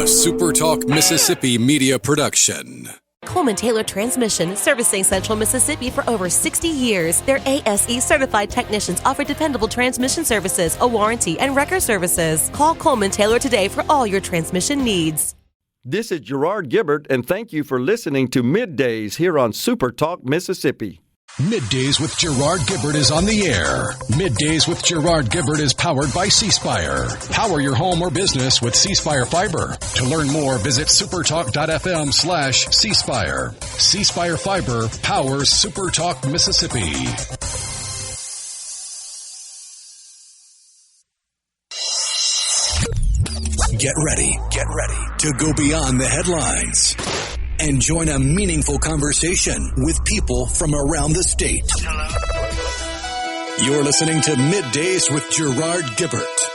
SuperTalk Mississippi media production. Coleman Taylor Transmission, servicing Central Mississippi for over 60 years. Their ASE certified technicians offer dependable transmission services, a warranty, and wrecker services. Call Coleman Taylor today for all your transmission needs. This is Gerard Gibert, and thank you for listening to MidDays here on SuperTalk Mississippi. MidDays with Gerard Gibert is on the air. MidDays with Gerard Gibert is powered by C-Spire. Power your home or business with C-Spire Fiber. To learn more, visit supertalk.fm/C-Spire. C-Spire Fiber powers SuperTalk Mississippi. Get ready to go beyond the headlines and join a meaningful conversation with people from around the state. You're listening to MidDays with Gerard Gibert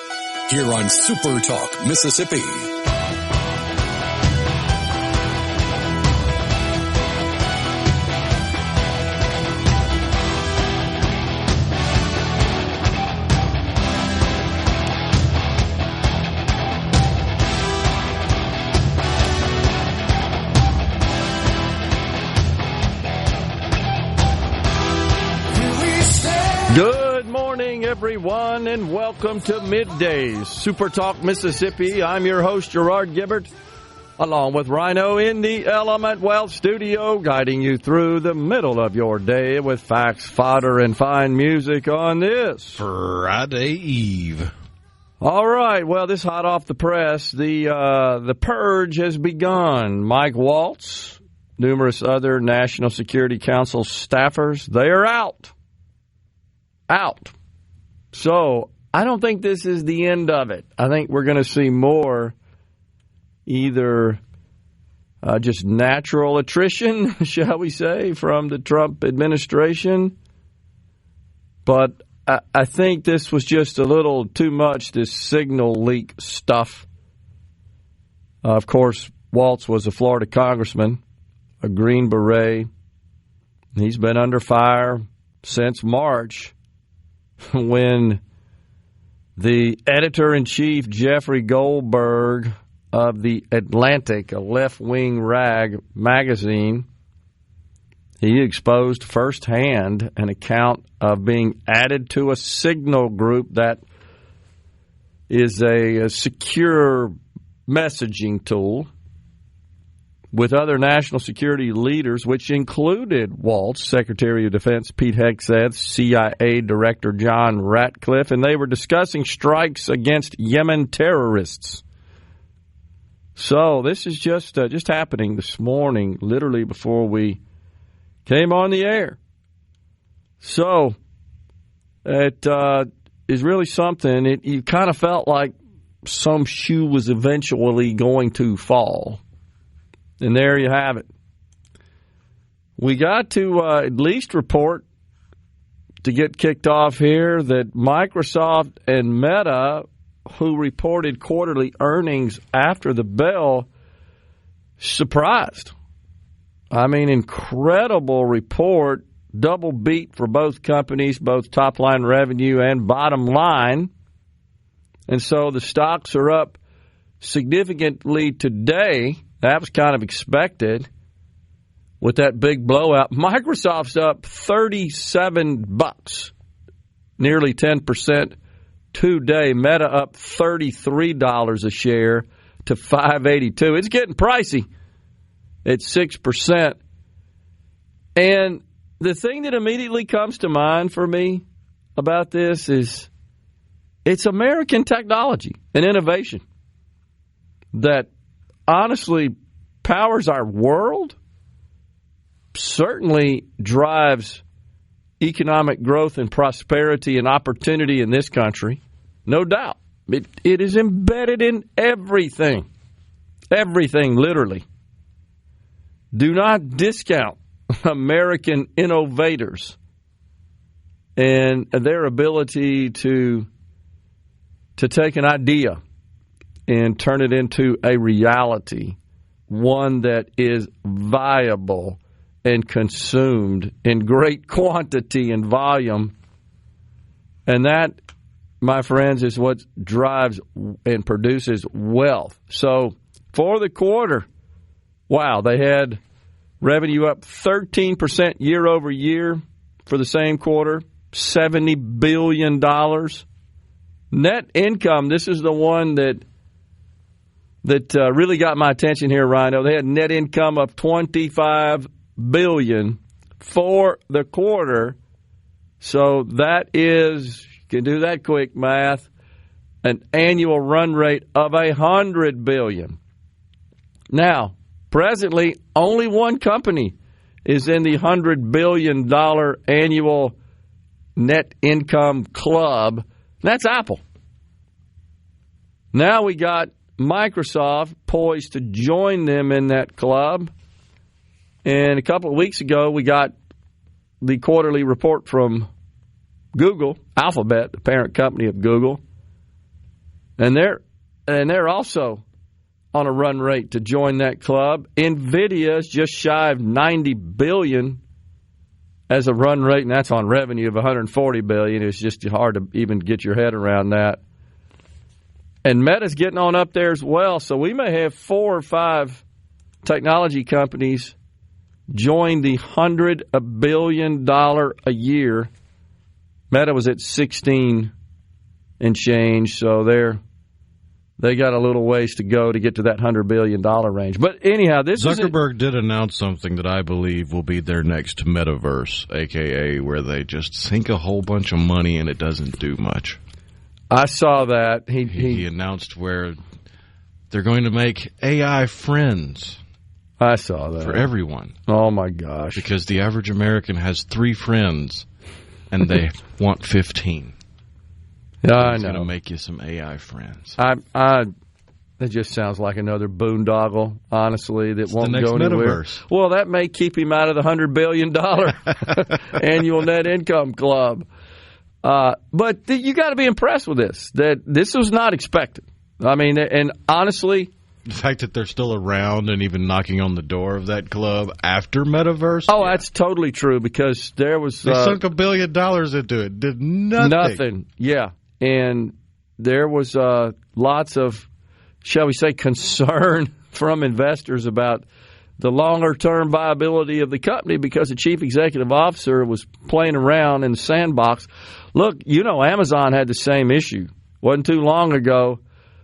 here on SuperTalk Mississippi. Good morning, everyone, and welcome to MidDays, SuperTalk Mississippi. I'm your host, Gerard Gibert, along with Rhino in the Element Wealth studio, guiding you through the middle of your day with facts, fodder, and fine music on this Friday Eve. All right, well, this hot off the press, the purge has begun. Mike Waltz, numerous other National Security Council staffers, they are out. So I don't think this is the end of it. I think we're going to see more either just natural attrition, shall we say, from the Trump administration. But I think this was just a little too much, this signal leak stuff. Of course, Waltz was a Florida congressman, a Green Beret. He's been under fire since March, when the editor-in-chief, Jeffrey Goldberg of The Atlantic, a left-wing rag magazine, he exposed firsthand an account of being added to a signal group that is a secure messaging tool with other national security leaders, which included Waltz, Secretary of Defense Pete Hegseth, CIA Director John Ratcliffe, and they were discussing strikes against Yemen terrorists. So this is just happening this morning, literally before we came on the air. So it is really something. You kind of felt like some shoe was eventually going to fall. And there you have it. We got to at least report, to get kicked off here, that Microsoft and Meta, who reported quarterly earnings after the bell, surprised. I mean, incredible report, double beat for both companies, both top-line revenue and bottom line. And so the stocks are up significantly today. That was kind of expected with that big blowout. Microsoft's up $37, nearly 10% today. Meta up $33 a share to $582. It's getting pricey at 6%. And the thing that immediately comes to mind for me about this is it's American technology and innovation that honestly powers our world, certainly drives economic growth and prosperity and opportunity in this country, no doubt. It is embedded in everything, literally. Do not discount American innovators and their ability to take an idea and turn it into a reality, one that is viable and consumed in great quantity and volume. And that, my friends, is what drives and produces wealth. So for the quarter. Wow, they had revenue up 13% year over year for the same quarter, $70 billion. Net income, this is the one that really got my attention here, Rhino. They had net income of $25 billion for the quarter. So that is, you can do that quick math, an annual run rate of $100 billion. Now, presently, only one company is in the $100 billion annual net income club. That's Apple. Now we got Microsoft poised to join them in that club. And a couple of weeks ago, we got the quarterly report from Google, Alphabet, the parent company of Google. And they're also on a run rate to join that club. NVIDIA is just shy of $90 billion as a run rate, and that's on revenue of $140 billion. It's just hard to even get your head around that. And Meta's getting on up there as well, so we may have 4 or 5 technology companies join the $100 billion a year. Meta was at 16 and change, so they got a little ways to go to get to that $100 billion range. But anyhow, Zuckerberg did announce something that I believe will be their next metaverse, a.k.a. where they just sink a whole bunch of money and it doesn't do much. I saw that. He announced where they're going to make AI friends. I saw that. For everyone. Oh, my gosh. Because the average American has 3 friends, and they want 15. Yeah, I know. He's going to make you some AI friends. That just sounds like another boondoggle, honestly, that won't go anywhere. Metaverse. Well, that may keep him out of the $100 billion annual net income club. But you got to be impressed with this, that this was not expected. I mean, and honestly, the fact that they're still around and even knocking on the door of that club after Metaverse. Oh, yeah. That's totally true, because there was... They sunk $1 billion into it. Did nothing. Nothing, yeah. And there was lots of, shall we say, concern from investors about the longer-term viability of the company, because the chief executive officer was playing around in the sandbox. Look, Amazon had the same issue. Wasn't too long ago.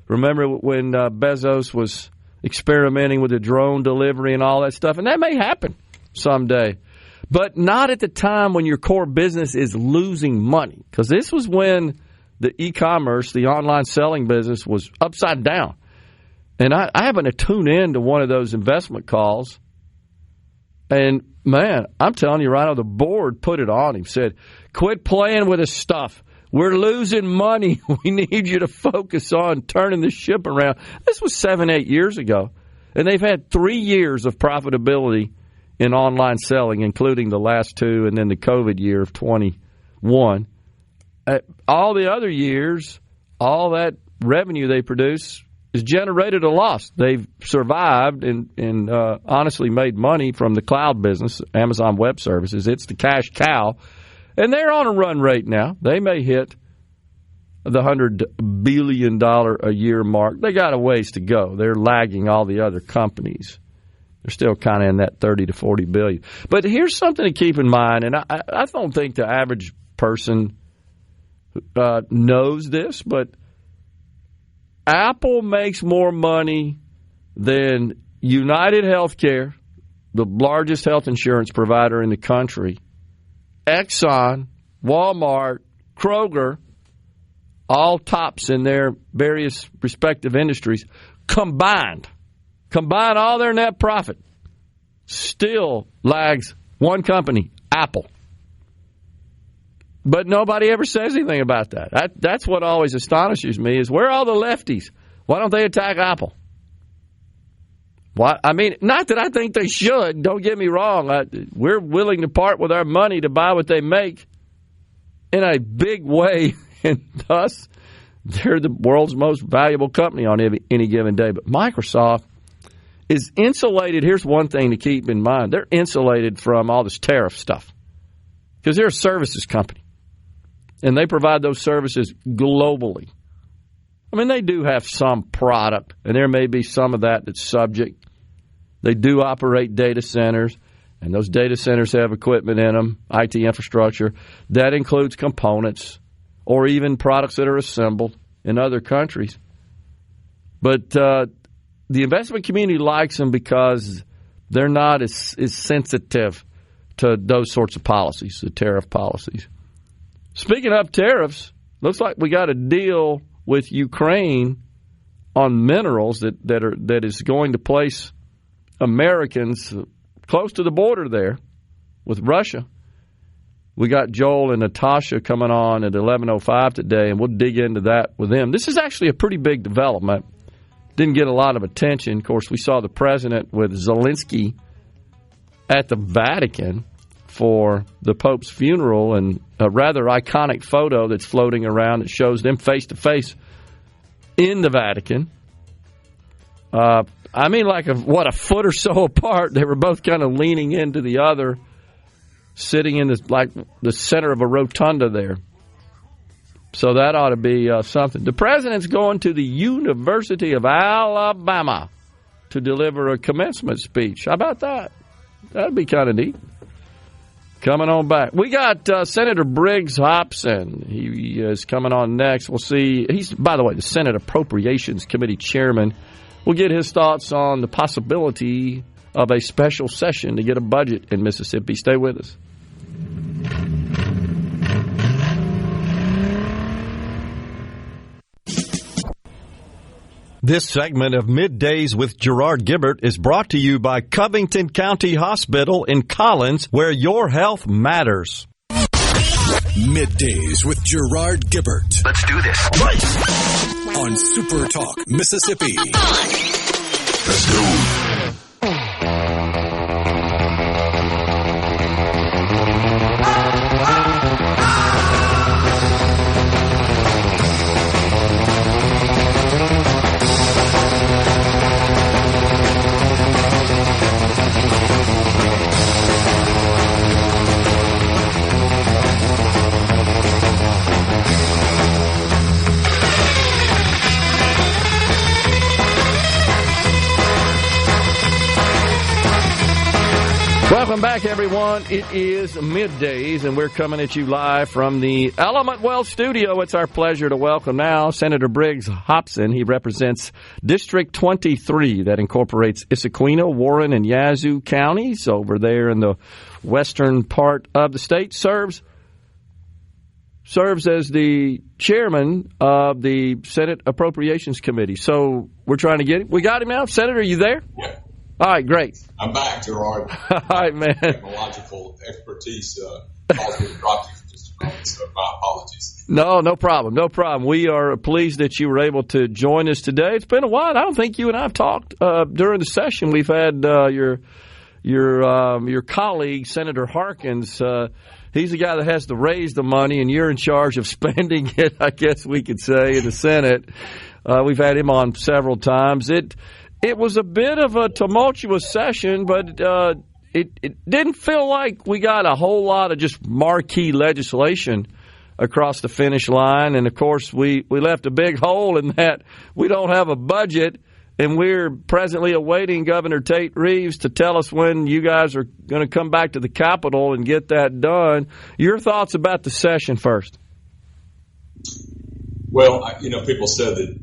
Remember when Bezos was experimenting with the drone delivery and all that stuff? And that may happen someday. But not at the time when your core business is losing money. Because this was when the e-commerce, the online selling business, was upside down. And I happened to tune in to one of those investment calls. And, man, I'm telling you right now, the board put it on him, said, quit playing with this stuff. We're losing money. We need you to focus on turning the ship around. This was 7-8 years ago. And they've had 3 years of profitability in online selling, including the last 2 and then the COVID year of 21. All the other years, all that revenue they produce has generated a loss. They've survived and honestly made money from the cloud business, Amazon Web Services. It's the cash cow. And they're on a run rate now. They may hit the $100 billion a year mark. They got a ways to go. They're lagging all the other companies. They're still kind of in that 30 to 40 billion. But here's something to keep in mind, and I don't think the average person knows this, but Apple makes more money than United Healthcare, the largest health insurance provider in the country, Exxon, Walmart, Kroger, all tops in their various respective industries, combined all their net profit, still lags one company, Apple. But nobody ever says anything about that. That's what always astonishes me, is where are all the lefties? Why don't they attack Apple? Why? I mean, not that I think they should. Don't get me wrong. We're willing to part with our money to buy what they make in a big way, and thus they're the world's most valuable company on any given day. But Microsoft is insulated. Here's one thing to keep in mind. They're insulated from all this tariff stuff because they're a services company, and they provide those services globally. I mean, they do have some product, and there may be some of that that's subject. They do operate data centers, and those data centers have equipment in them, IT infrastructure. That includes components or even products that are assembled in other countries. But the investment community likes them because they're not as sensitive to those sorts of policies, the tariff policies. Speaking of tariffs, looks like we got a deal with Ukraine on minerals that is going to place Americans close to the border there with Russia. We got Joel and Natasha coming on at 11:05 today, and we'll dig into that with them. This is actually a pretty big development. Didn't get a lot of attention. Of course, we saw the president with Zelensky at the Vatican for the Pope's funeral, and a rather iconic photo that's floating around that shows them face-to-face in the Vatican. I mean, like a foot or so apart. They were both kind of leaning into the other, sitting in the center of a rotunda there. So that ought to be something. The president's going to the University of Alabama to deliver a commencement speech. How about that? That'd be kind of neat. Coming on back. We got Senator Briggs Hopson. He is coming on next. We'll see. He's, by the way, the Senate Appropriations Committee chairman. We'll get his thoughts on the possibility of a special session to get a budget in Mississippi. Stay with us. This segment of Middays with Gerard Gibert is brought to you by Covington County Hospital in Collins, where your health matters. Middays with Gerard Gibert. Let's do this. On SuperTalk, Mississippi. Let's go. Welcome back, everyone. It is Middays, and we're coming at you live from the Element Wealth studio. It's our pleasure to welcome now Senator Briggs Hopson. He represents District 23 that incorporates Issaquah, Warren, and Yazoo counties over there in the western part of the state. Serves as the chairman of the Senate Appropriations Committee. So we're trying to get him. We got him now. Senator, are you there? Yeah. All right, great. I'm back, Gerard. All right, man. Technological expertise caused me to drop you for just a moment, so my apologies. No problem. No problem. We are pleased that you were able to join us today. It's been a while. I don't think you and I have talked during the session. We've had your colleague, Senator Harkins. He's the guy that has to raise the money, and you're in charge of spending it, I guess we could say, in the Senate. We've had him on several times. It was a bit of a tumultuous session, but it didn't feel like we got a whole lot of just marquee legislation across the finish line. And, of course, we left a big hole in that we don't have a budget, and we're presently awaiting Governor Tate Reeves to tell us when you guys are going to come back to the Capitol and get that done. Your thoughts about the session first? Well, people said that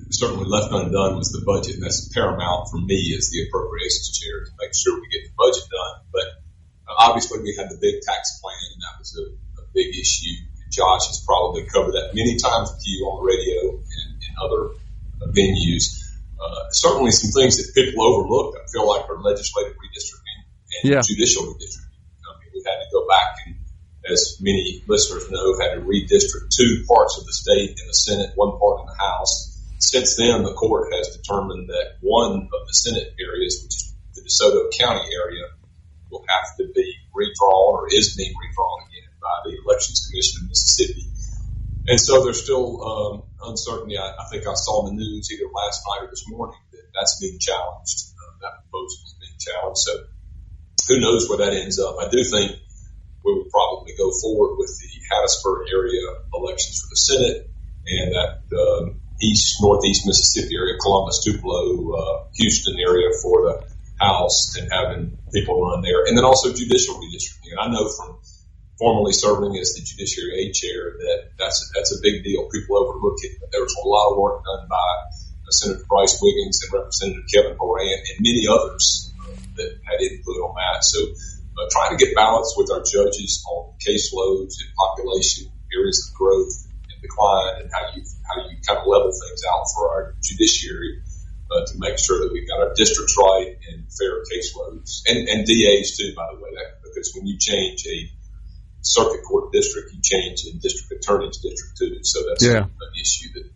certainly left undone was the budget, and that's paramount for me as the appropriations chair to make sure we get the budget done. But obviously we had the big tax plan, and that was a big issue. Josh has probably covered that many times with you on the radio and in other venues. Certainly some things that people overlook, I feel like, are legislative redistricting and judicial redistricting. We had to go back and, as many listeners know, had to redistrict 2 parts of the state in the Senate, 1 part in the House. Since then, the court has determined that one of the Senate areas, which is the DeSoto County area, will have to be redrawn or is being redrawn again by the Elections Commission of Mississippi. And so there's still uncertainty. I think I saw in the news either last night or this morning that that's being challenged. That proposal is being challenged. So who knows where that ends up. I do think we would probably go forward with the Hattiesburg area elections for the Senate, and that northeast Mississippi area, Columbus, Tupelo, Houston area for the House, and having people run there. And then also judicial redistricting. And I know from formerly serving as the Judiciary Aid Chair that's a big deal. People overlook it, but there was a lot of work done by Senator Bryce Wiggins and Representative Kevin Horan and many others that had input on that. So trying to get balance with our judges on caseloads and population, areas of growth and decline, and how you kind of level things out for our judiciary to make sure that we've got our districts right and fair caseloads. And DAs too, by the way, because when you change a circuit court district, you change a district attorney's district too. So that's an issue that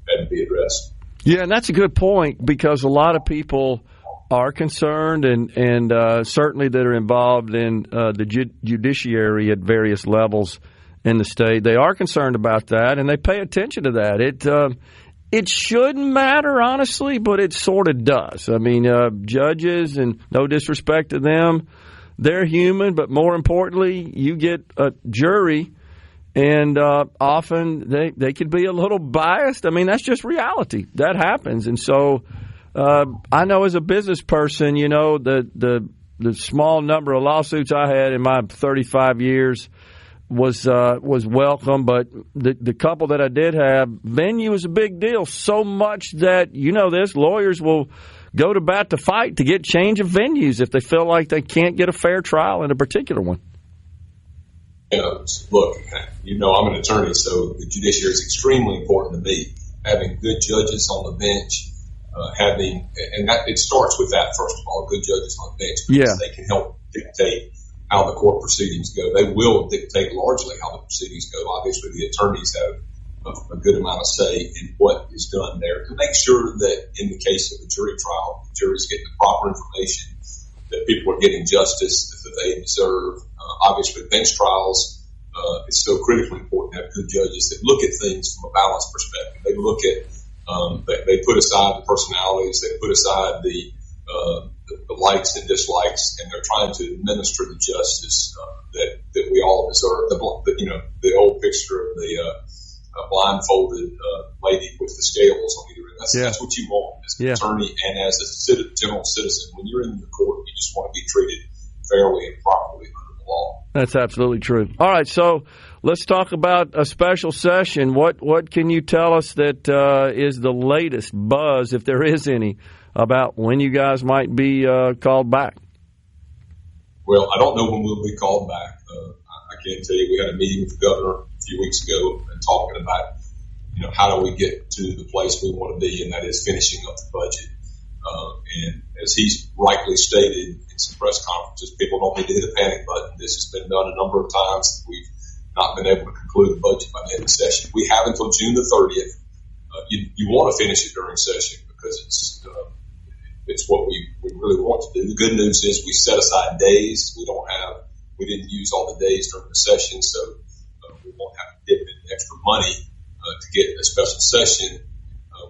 had to be addressed. Yeah, and that's a good point, because a lot of people are concerned, and certainly that are involved in the judiciary at various levels in the state. They are concerned about that, and they pay attention to that. It shouldn't matter, honestly, but it sort of does. I mean, judges, and no disrespect to them, they're human, but more importantly, you get a jury, and often they can be a little biased. I mean, that's just reality. That happens. And so I know as a business person, you know, the small number of lawsuits I had in my 35 years was welcome, but the couple that I did have, venue was a big deal, so much that, you know, lawyers will go to bat to fight to get change of venues if they feel like they can't get a fair trial in a particular one. Look, you know, I'm an attorney, so the judiciary is extremely important to me. Having good judges on the bench, and that it starts with that, first of all, good judges on the bench, because they can help dictate how the court proceedings go. They will dictate largely how the proceedings go. Obviously, the attorneys have a good amount of say in what is done there to make sure that in the case of a jury trial, the jury's getting the proper information, that people are getting justice that they deserve. Obviously, bench trials, it's still critically important to have good judges that look at things from a balanced perspective. They look at, they put aside the personalities, they put aside the likes and dislikes, and they're trying to administer the justice that we all deserve. The old picture of the blindfolded lady with the scales on either end. That's what you want as an attorney and as a general citizen. When you're in the court, you just want to be treated fairly and properly under the law. That's absolutely true. All right, so let's talk about a special session. What can you tell us that is the latest buzz, if there is any, about when you guys might be called back? Well, I don't know when we'll be called back. I can't tell you. We had a meeting with the governor a few weeks ago and talking about, you know, how do we get to the place we want to be, and that is finishing up the budget. And as he's rightly stated in some press conferences, people don't need to hit a panic button. This has been done a number of times. We've not been able to conclude the budget by the end of the session. We have until June the 30th. You want to finish it during session because it's what we really want to do. The good news is we set aside days. We didn't use all the days during the session, so we won't have to dip in extra money to get a special session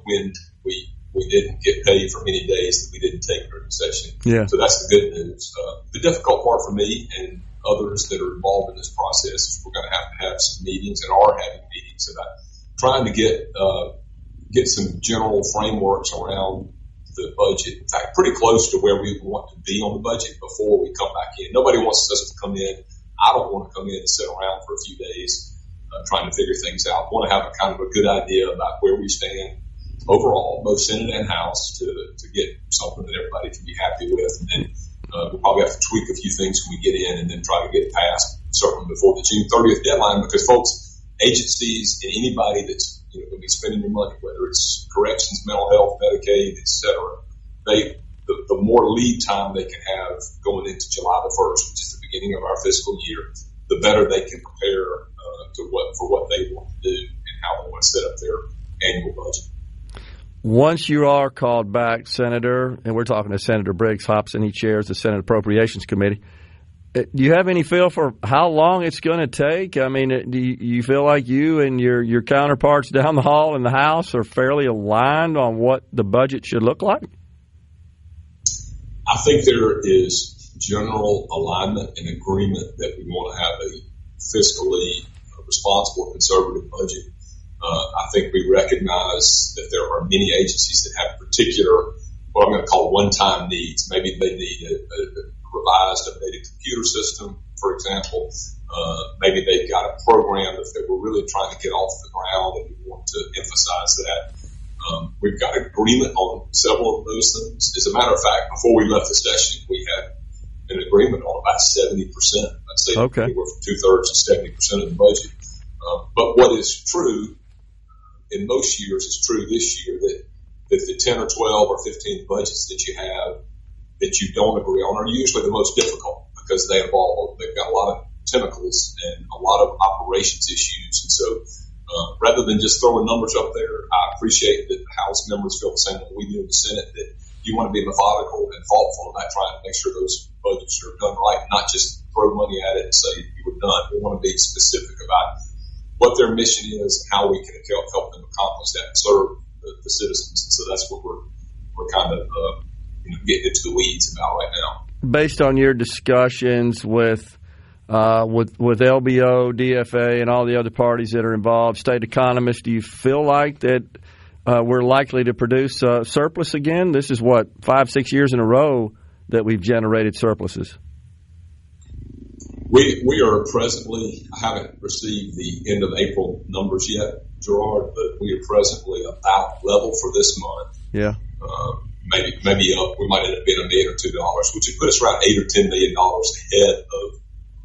when we didn't get paid for many days that we didn't take during the session. Yeah. So that's the good news. The difficult part for me and others that are involved in this process is we're going to have some meetings and are having meetings about trying to get some general frameworks around the budget. In fact, pretty close to where we want to be on the budget before we come back in. Nobody wants us to come in. I don't want to come in and sit around for a few days trying to figure things out. I want to have a kind of a good idea about where we stand overall, both Senate and House, to get something that everybody can be happy with. And then we'll probably have to tweak a few things when we get in and then try to get it passed certainly before the June 30th deadline, because folks, agencies and anybody that's going to be spending your money, whether it's corrections, mental health, Medicaid, et cetera, the more lead time they can have going into July the 1st, which is the beginning of our fiscal year, the better they can prepare for what they want to do and how they want to set up their annual budget. Once you are called back, Senator, and we're talking to Senator Briggs Hopson, he chairs the Senate Appropriations Committee, do you have any feel for how long it's going to take? I mean, do you feel like you and your counterparts down the hall in the House are fairly aligned on what the budget should look like? I think there is general alignment and agreement that we want to have a fiscally responsible, conservative budget. I think we recognize that there are many agencies that have particular, what I'm going to call one-time needs. Maybe they need a revised, updated computer system, for example. Maybe they've got a program that they were really trying to get off the ground, and we want to emphasize that. We've got agreement on several of those things. As a matter of fact, before we left the session, we had an agreement on about 70%. I'd say anywhere from 2/3 to 70% of the budget. But what is true in most years is true this year, that the 10 or 12 or 15 budgets that you have that you don't agree on are usually the most difficult, because they've got a lot of tentacles and a lot of operations issues. And so rather than just throwing numbers up there, I appreciate that the House members feel the same way we do in the Senate, that you want to be methodical and thoughtful about trying to make sure those budgets are done right, not just throw money at it and say you were done. We want to be specific about what their mission is, how we can help them accomplish that and serve the citizens. And so that's what we're kind of getting into the weeds about right now. Based on your discussions with LBO, DFA, and all the other parties that are involved, state economists, do you feel like that we're likely to produce surplus again? This is 5-6 years in a row that we've generated surpluses. We are presently, I haven't received the end of April numbers yet, Gerard, but we are presently about level for this month. Yeah. Maybe up. We might end up being $1 million or $2, which would put us around $8 or $10 million ahead of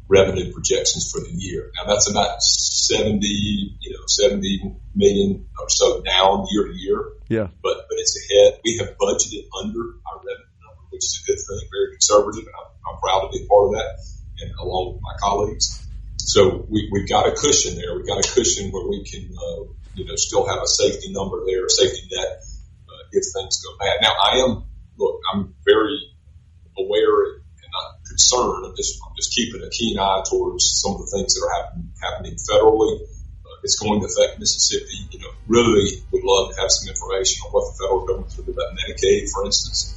revenue projections for the year. Now that's about 70 million or so down year to year. Yeah. But it's ahead. We have budgeted under our revenue number, which is a good thing, very conservative, and I'm proud to be a part of that, and along with my colleagues. So we've got a cushion there. We've got a cushion where we can, still have a safety number there, a safety net, if things go bad. Now I'm very aware and not concerned. I'm just keeping a keen eye towards some of the things that are happening federally. It's going to affect Mississippi. Really would love to have some information on what the federal government's going to do about Medicaid, for instance.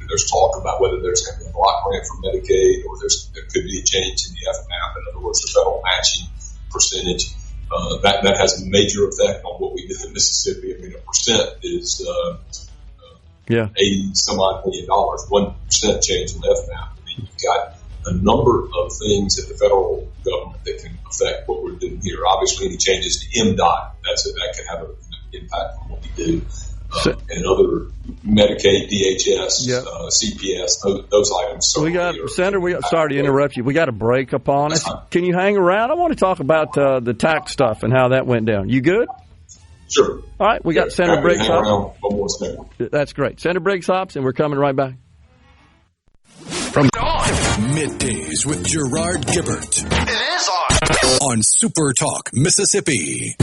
There's talk about whether there's going to be a block grant for Medicaid, or there could be a change in the FMAP. In other words, the federal matching percentage. That has a major effect on what we do in Mississippi. I mean, a percent is 80 some odd $1 million. 1% change in the FMAP. I mean, you've got a number of things at the federal government that can affect what we're doing here. Obviously, any changes to MDOT, that could have an impact on what we do. And other Medicaid, DHS, CPS, those items. Senator, sorry to interrupt you. We got a break upon us. Can you hang around? I want to talk about the tax stuff and how that went down. You good? Sure. All right, we got Senator Briggs Hopson. One more second. That's great. Senator Briggs Hopson, we're coming right back. From Middays with Gerard Gibert. It is on SuperTalk, Mississippi.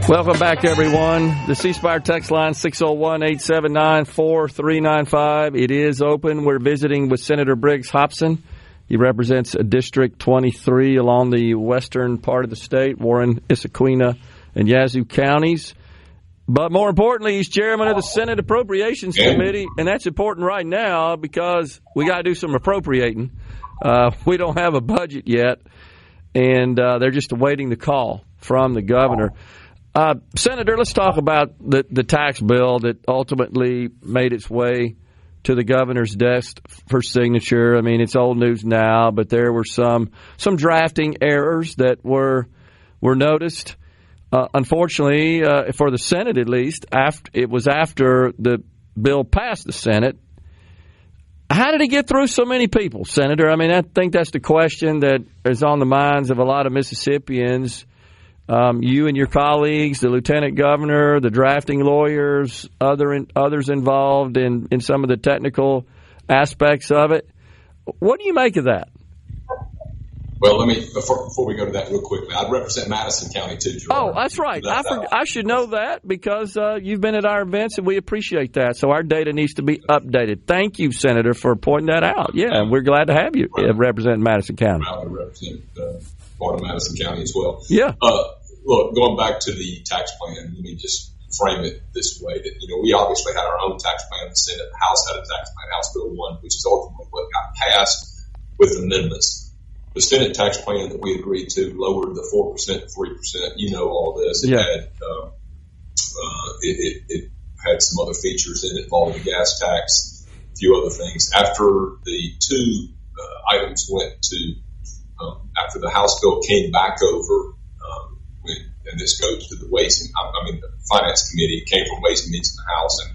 Welcome back, everyone. The C Spire text line, 601-879-4395. It is open. We're visiting with Senator Briggs Hopson. He represents District 23 along the western part of the state, Warren, Issaquah, and Yazoo counties. But more importantly, he's chairman of the Senate Appropriations Committee, and that's important right now because we got to do some appropriating. We don't have a budget yet, and they're just awaiting the call from the governor. Senator, let's talk about the tax bill that ultimately made its way to the governor's desk for signature. I mean, it's old news now, but there were some drafting errors that were noticed. Unfortunately, for the Senate at least, it was after the bill passed the Senate. How did it get through so many people, Senator? I mean, I think that's the question that is on the minds of a lot of Mississippians. You and your colleagues, the lieutenant governor, the drafting lawyers, others involved in some of the technical aspects of it. What do you make of that? Well, before we go to that real quickly, I'd represent Madison County too, Gerard. Oh, that's right. I should know that because you've been at our events and we appreciate that. So our data needs to be updated. Thank you, Senator, for pointing that out. Yeah, and we're glad to have you representing Madison County. I represent part of Madison County as well. Yeah. Look, going back to the tax plan, let me just frame it this way. That, we obviously had our own tax plan. The Senate, the House had a tax plan, House Bill 1, which is ultimately what got passed with amendments. The Senate tax plan that we agreed to lowered the 4% to 3%. You know all this. It had some other features in it involving the gas tax, a few other things. After the two items went to, after the House bill came back over, and this goes to the the Finance Committee. It came from Ways and Means in the House, and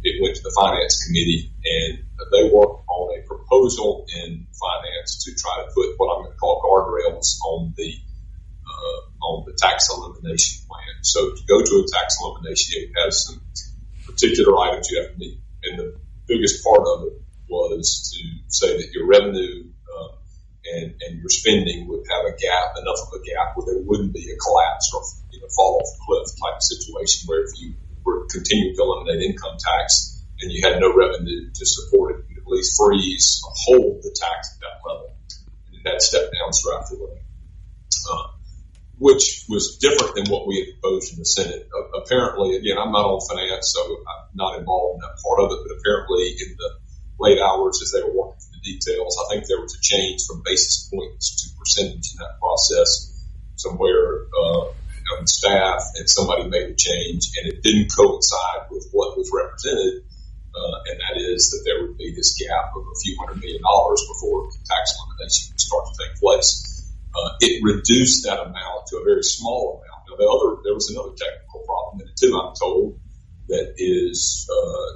it went to the Finance Committee, and they worked on a proposal in Finance to try to put what I'm going to call guardrails on the tax elimination plan. So to go to a tax elimination, it has some particular items you have to meet, and the biggest part of it was to say that your revenue and your spending would have enough of a gap where there wouldn't be a collapse or fall off a cliff type of situation where if you were continuing to eliminate income tax and you had no revenue to support it, you'd at least freeze or hold the tax at that level. And it had step downs throughout the way, which was different than what we had proposed in the Senate. Apparently, again, I'm not on finance, so I'm not involved in that part of it, but apparently in the late hours as they were working through the details, I think there was a change from basis points to percentage in that process somewhere on staff, and somebody made a change, and it didn't coincide with what was represented, and that is that there would be this gap of a few $100 million before the tax elimination would start to take place. It reduced that amount to a very small amount. Now, there was another technical problem in it too, I'm told, that is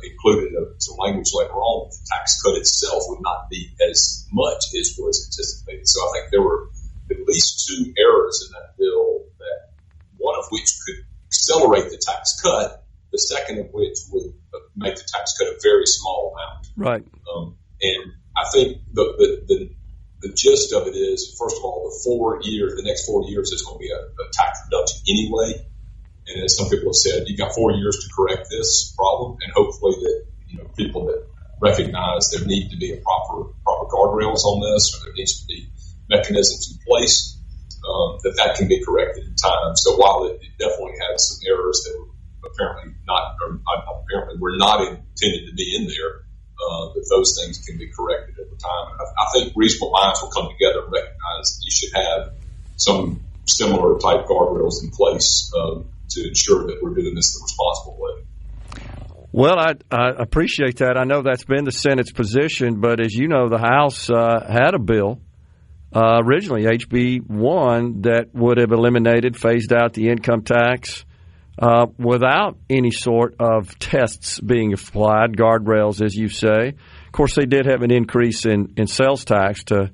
included some language later on. The tax cut itself would not be as much as was anticipated. So I think there were at least two errors in that bill, that one of which could accelerate the tax cut, the second of which would make the tax cut a very small amount. Right. And I think the gist of it is, first of all, the next 4 years is going to be a tax reduction anyway. And as some people have said, you got 4 years to correct this problem, and hopefully that people that recognize there need to be a proper guardrails on this, or there needs to be mechanisms in place that can be corrected in time. So while it definitely had some errors that were apparently were not intended to be in there, that those things can be corrected over time. And I think reasonable minds will come together and recognize that you should have some similar type guardrails in place to ensure that we're doing this the responsible way. Well, I appreciate that. I know that's been the Senate's position, but as you know, the House had a bill, originally HB 1, that would have phased out the income tax without any sort of tests being applied, guardrails, as you say. Of course, they did have an increase in sales tax to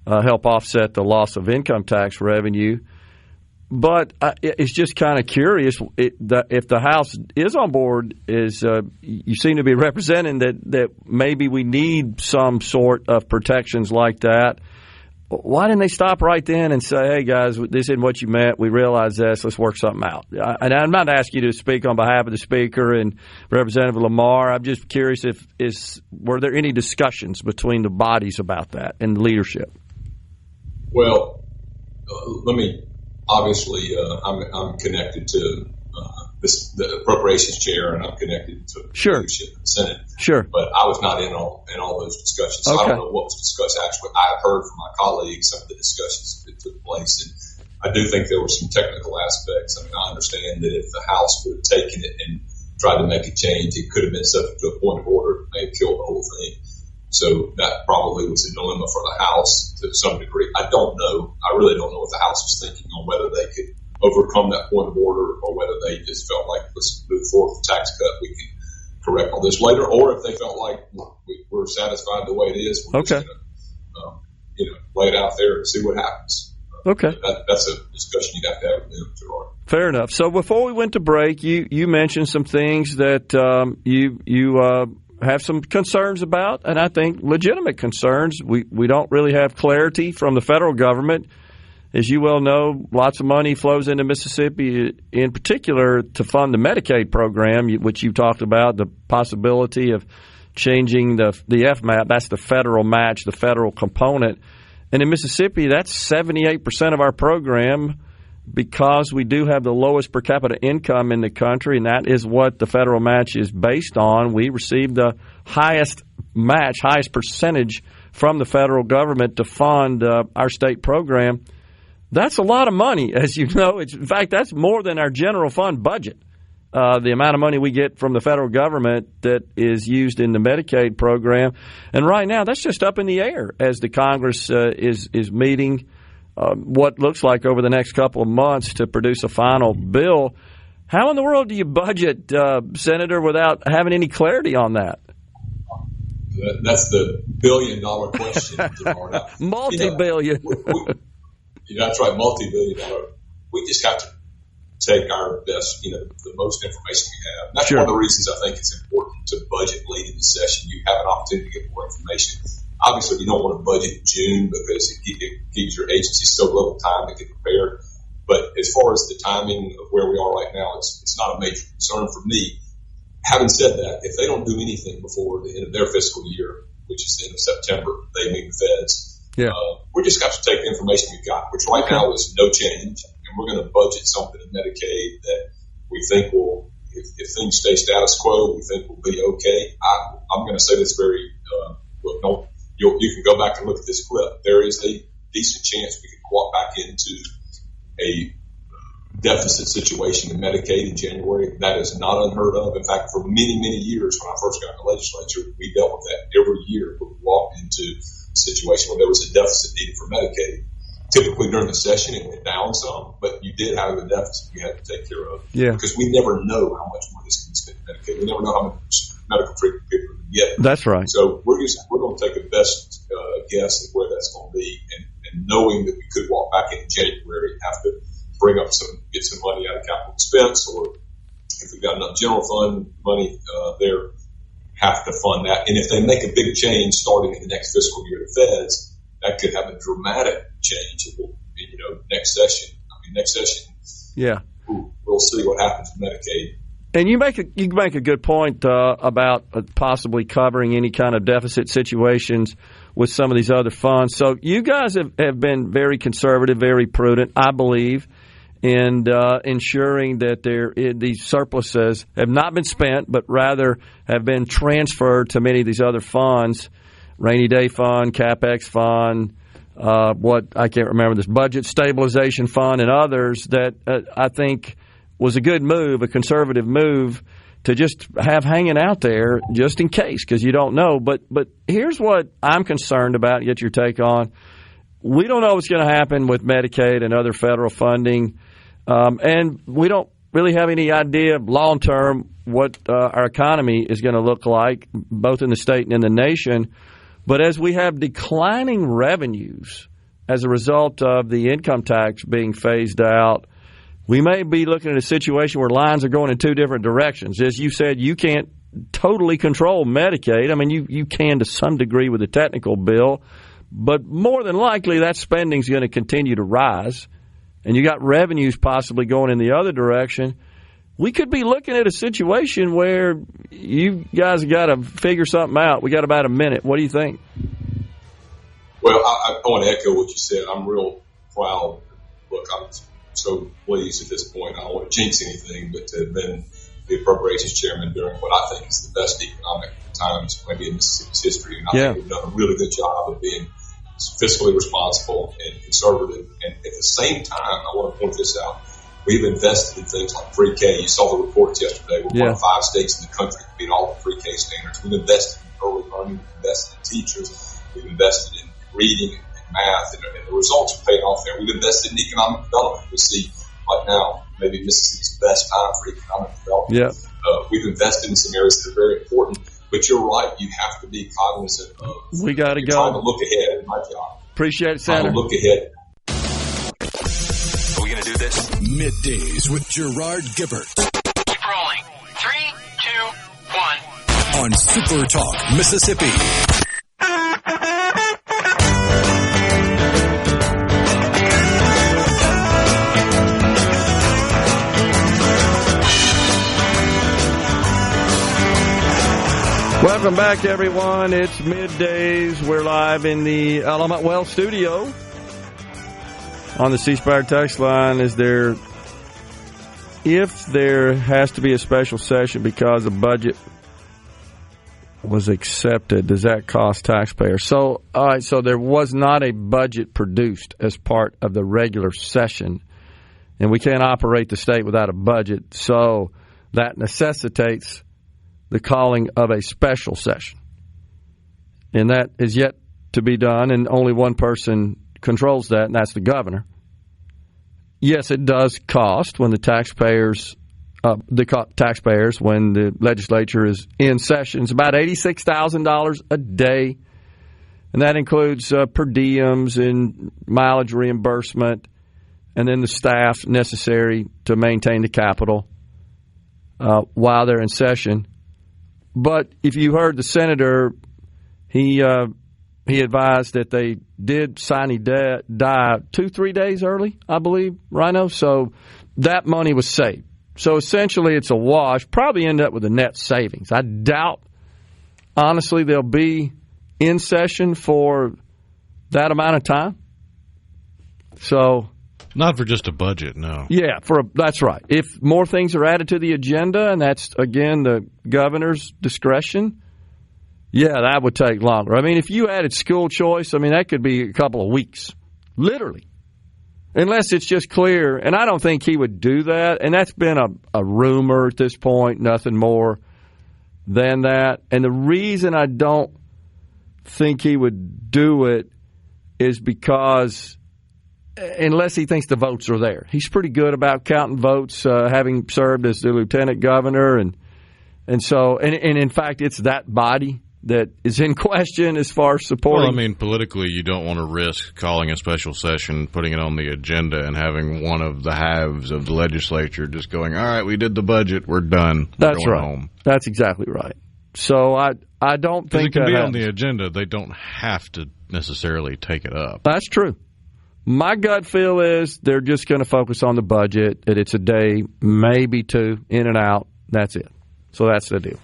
help offset the loss of income tax revenue. But it's just kind of curious if the House is on board, you seem to be representing that maybe we need some sort of protections like that. Why didn't they stop right then and say, hey, guys, this isn't what you meant. We realize this. Let's work something out. And I'm not asking you to speak on behalf of the Speaker and Representative Lamar. I'm just curious were there any discussions between the bodies about that and leadership? Well, obviously, I'm connected to the Appropriations Chair, and I'm connected to the leadership of the Senate. Sure. But I was not in all those discussions, so I don't know what was discussed. Actually, I have heard from my colleagues some of the discussions that took place, and I do think there were some technical aspects. I mean, I understand that if the House would have taken it and tried to make a change, it could have been subject to a point of order, may have killed the whole thing. So that probably was a dilemma for the House to some degree. I don't know. I really don't know what the House was thinking on whether they could overcome that point of order or whether they just felt like, let's move forward with the tax cut. We can correct all this later. Or if they felt like we're satisfied the way it is, we're just going to lay it out there and see what happens. Okay. That's a discussion you'd have to have with them, Gerard. Fair enough. So before we went to break, you mentioned some things that you have some concerns about, and I think legitimate concerns. We don't really have clarity from the federal government. As you well know, lots of money flows into Mississippi, in particular, to fund the Medicaid program, which you talked about, the possibility of changing the FMAP. That's the federal match, the federal component. And in Mississippi, that's 78% of our program because we do have the lowest per capita income in the country, and that is what the federal match is based on. We receive the highest match, highest percentage from the federal government to fund our state program. That's a lot of money, as you know. In fact, that's more than our general fund budget, the amount of money we get from the federal government that is used in the Medicaid program. And right now, that's just up in the air as the Congress is meeting what looks like over the next couple of months to produce a final bill. How in the world do you budget, Senator, without having any clarity on that? That's the billion-dollar question, Gerard. Multi-billion. That's right, multi-billion-dollar. We just have to take our best, the most information we have. And that's one of the reasons I think it's important to budget late in the session. You have an opportunity to get more information. Obviously, you don't want to budget in June because it gives your agency so little time to get prepared. But as far as the timing of where we are right now, it's not a major concern for me. Having said that, if they don't do anything before the end of their fiscal year, which is the end of September, they mean the feds. Yeah. We're just got to take the information we've got, which right now is no change, and we're going to budget something in Medicaid that we think will, if things stay status quo, we think will be okay. I'm going to say this very well. You can go back and look at this clip. There is a decent chance we could walk back into a deficit situation in Medicaid in January. That is not unheard of. In fact, for many, many years when I first got in the legislature, we dealt with that every year. We walked into situation where there was a deficit needed for Medicaid. Typically during the session it went down some, but you did have a deficit you had to take care of. Yeah. Because we never know how much money is going to be spent in Medicaid. We never know how much medical treatment people are going to get. That's right. So we're going to take the best guess at where that's going to be, and knowing that we could walk back in January, have to get some money out of capital expense, or if we've got enough general fund money there, have to fund that. And if they make a big change starting in the next fiscal year, the feds, that could have a dramatic change. Next session. Yeah. We'll see what happens with Medicaid. And you make a good point about possibly covering any kind of deficit situations with some of these other funds. So you guys have been very conservative, very prudent, I believe, in ensuring that these surpluses have not been spent, but rather have been transferred to many of these other funds, rainy day fund, CapEx fund, I can't remember this, budget stabilization fund, and others that I think was a good move, a conservative move to just have hanging out there just in case, because you don't know. But here's what I'm concerned about, get your take on. We don't know what's going to happen with Medicaid and other federal funding. And we don't really have any idea long-term what our economy is going to look like, both in the state and in the nation. But as we have declining revenues as a result of the income tax being phased out, we may be looking at a situation where lines are going in two different directions. As you said, you can't totally control Medicaid. I mean, you can to some degree with the technical bill, but more than likely that spending is going to continue to rise. And you got revenues possibly going in the other direction. We could be looking at a situation where you guys got to figure something out. We got about a minute. What do you think? Well, I want to echo what you said. I'm real proud. Look, I'm so pleased at this point. I don't want to jinx anything, but to have been the Appropriations Chairman during what I think is the best economic times maybe in Mississippi's history. And I think we've done a really good job of being fiscally responsible and conservative. And at the same time, I want to point this out, we've invested in things like pre-K. You saw the reports yesterday. We're one of 5 states in the country that beat all the pre-K standards. We've invested in early learning. We've invested in teachers. We've invested in reading and math. And the results are paying off there. We've invested in economic development. We see right now maybe Mississippi's best time for economic development. We've invested in some areas that are very important. But you're right. You have to be cognizant of. We got to go. Trying to look ahead in my job. Appreciate it, Senator. Trying to look ahead. Are we going to do this? Middays with Gerard Gibert. Keep rolling. 3, 2, 1. on SuperTalk, Mississippi. Welcome back, everyone. It's Middays. We're live in the Element Well studio. On the C Spire text line, if there has to be a special session because the budget was accepted, does that cost taxpayers? So, all right, so there was not a budget produced as part of the regular session, and we can't operate the state without a budget, so that necessitates the calling of a special session. And that is yet to be done, and only one person controls that, and that's the governor. Yes, it does cost when the taxpayers, when the legislature is in session. It's about $86,000 a day, and that includes per diems and mileage reimbursement, and then the staff necessary to maintain the Capitol while they're in session. But if you heard the senator, he advised that they did Samy die 2-3 days early, I believe, Rhino. So that money was saved. So essentially it's a wash. Probably end up with a net savings. I doubt, honestly, they'll be in session for that amount of time. So not for just a budget, no. Yeah, that's right. If more things are added to the agenda, and that's, again, the governor's discretion, yeah, that would take longer. I mean, if you added school choice, I mean, that could be a couple of weeks, literally, unless it's just clear. And I don't think he would do that. And that's been a rumor at this point, nothing more than that. And the reason I don't think he would do it is because unless he thinks the votes are there. He's pretty good about counting votes, having served as the lieutenant governor. And so, in fact, it's that body that is in question as far as supporting. Well, I mean, politically, you don't want to risk calling a special session, putting it on the agenda, and having one of the halves of the legislature just going, all right, we did the budget, we're done. That's going right. Home. That's exactly right. So I don't think it can that be happens. on the agenda. They don't have to necessarily take it up. That's true. My gut feel is they're just going to focus on the budget, that it's a day, maybe two, in and out. That's it. So that's the deal.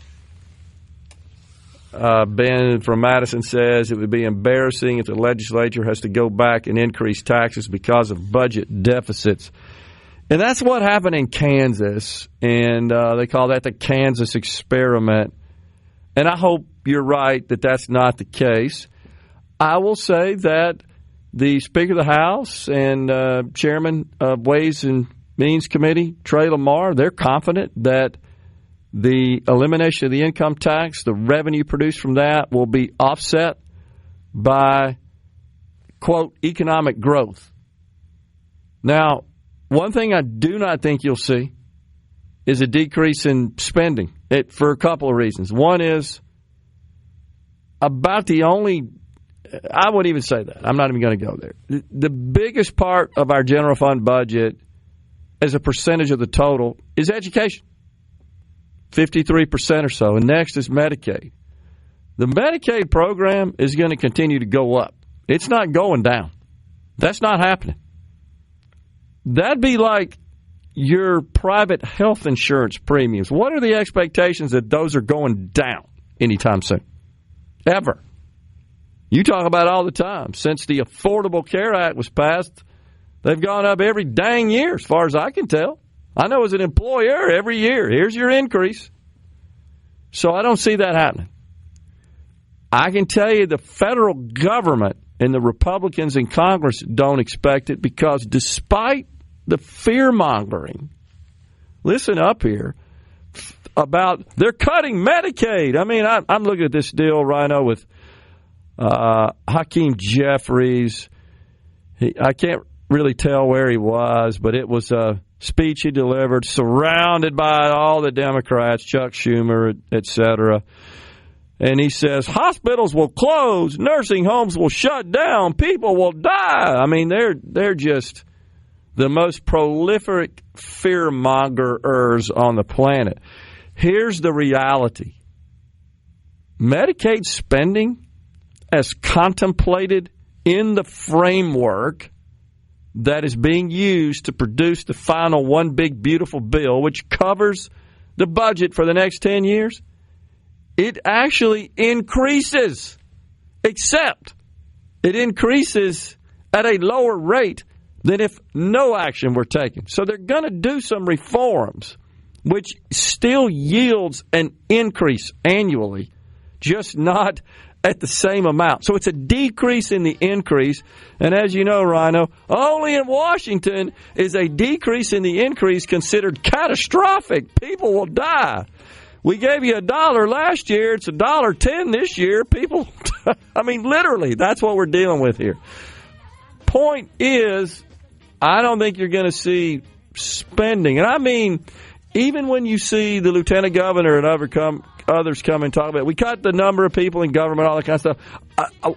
Ben from Madison says it would be embarrassing if the legislature has to go back and increase taxes because of budget deficits. And that's what happened in Kansas, and they call that the Kansas experiment. And I hope you're right that that's not the case. I will say that the Speaker of the House and Chairman of Ways and Means Committee, Trey Lamar, they're confident that the elimination of the income tax, the revenue produced from that, will be offset by, quote, economic growth. Now, one thing I do not think you'll see is a decrease in spending for a couple of reasons. One is about the only, I wouldn't even say that. I'm not even going to go there. The biggest part of our general fund budget as a percentage of the total is education. 53% or so, and next is Medicaid. The Medicaid program is going to continue to go up. It's not going down. That's not happening. That'd be like your private health insurance premiums. What are the expectations that those are going down anytime soon? Ever. You talk about it all the time. Since the Affordable Care Act was passed, they've gone up every dang year, as far as I can tell. I know as an employer, every year, here's your increase. So I don't see that happening. I can tell you the federal government and the Republicans in Congress don't expect it because despite the fear-mongering, listen up here, about they're cutting Medicaid. I mean, I'm looking at this deal, Rhino, with Hakeem Jeffries. I can't really tell where he was, but it was a speech he delivered, surrounded by all the Democrats, Chuck Schumer, et cetera. And he says, hospitals will close, nursing homes will shut down, people will die. I mean, they're just the most prolific fear-mongerers on the planet. Here's the reality. Medicaid spending as contemplated in the framework that is being used to produce the final one big beautiful bill, which covers the budget for the next 10 years, it actually increases, except it increases at a lower rate than if no action were taken. So they're going to do some reforms, which still yields an increase annually, just not at the same amount. So it's a decrease in the increase. And as you know, Rhino, only in Washington is a decrease in the increase considered catastrophic. People will die. We gave you $1 last year. It's $1.10 this year. People, I mean, literally, that's what we're dealing with here. Point is, I don't think you're going to see spending. And I mean, even when you see the lieutenant governor and others come and talk about it, we cut the number of people in government, all that kind of stuff.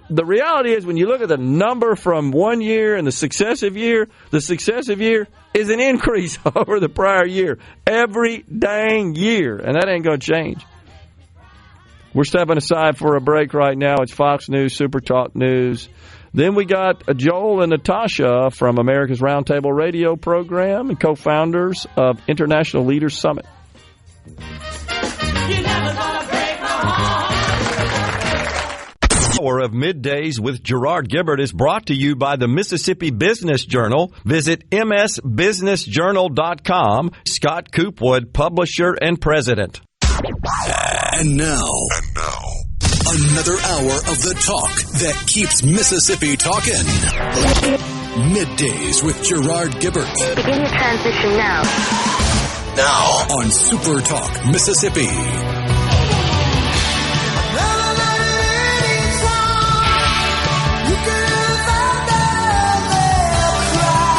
The reality is when you look at the number from one year and the successive year is an increase over the prior year. Every dang year. And that ain't going to change. We're stepping aside for a break right now. It's Fox News, SuperTalk News. Then we got Joel and Natasha from America's Roundtable radio program and co-founders of International Leaders Summit. Hour of Middays with Gerard Gibert is brought to you by the Mississippi Business Journal. Visit msbusinessjournal.com. Scott Coopwood, publisher and president. And now, another hour of the talk that keeps Mississippi talking. Middays with Gerard Gibert. Begin your transition now. Now on SuperTalk Mississippi.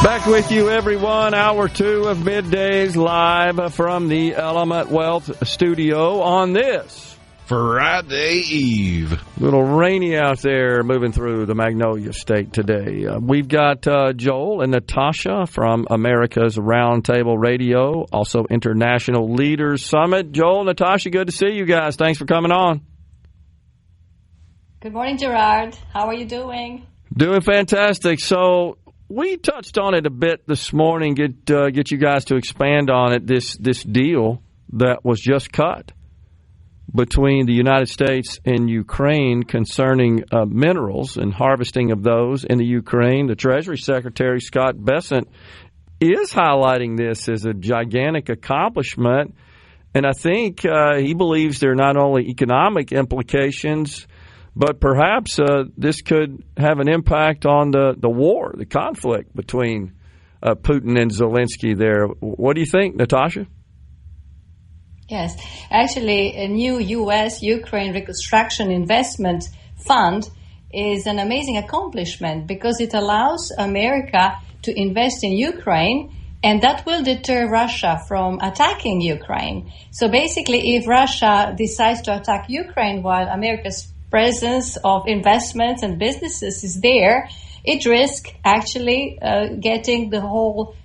Back with you, everyone. Hour 2 of Middays live from the Element Wealth studio on this Friday Eve. A little rainy out there moving through the Magnolia State today. We've got Joel and Natasha from America's Roundtable Radio, also International Leaders Summit. Joel, Natasha, good to see you guys. Thanks for coming on. Good morning, Gerard. How are you doing? Doing fantastic. So we touched on it a bit this morning, get you guys to expand on it, this deal that was just cut between the United States and Ukraine concerning minerals and harvesting of those in the Ukraine. The Treasury Secretary, Scott Bessent, is highlighting this as a gigantic accomplishment, and I think he believes there are not only economic implications, but perhaps this could have an impact on the war, the conflict between Putin and Zelensky there. What do you think, Natasha? Yes. Actually, a new U.S.-Ukraine Reconstruction Investment Fund is an amazing accomplishment because it allows America to invest in Ukraine, and that will deter Russia from attacking Ukraine. So basically, if Russia decides to attack Ukraine while America's presence of investments and businesses is there, it risks actually getting the whole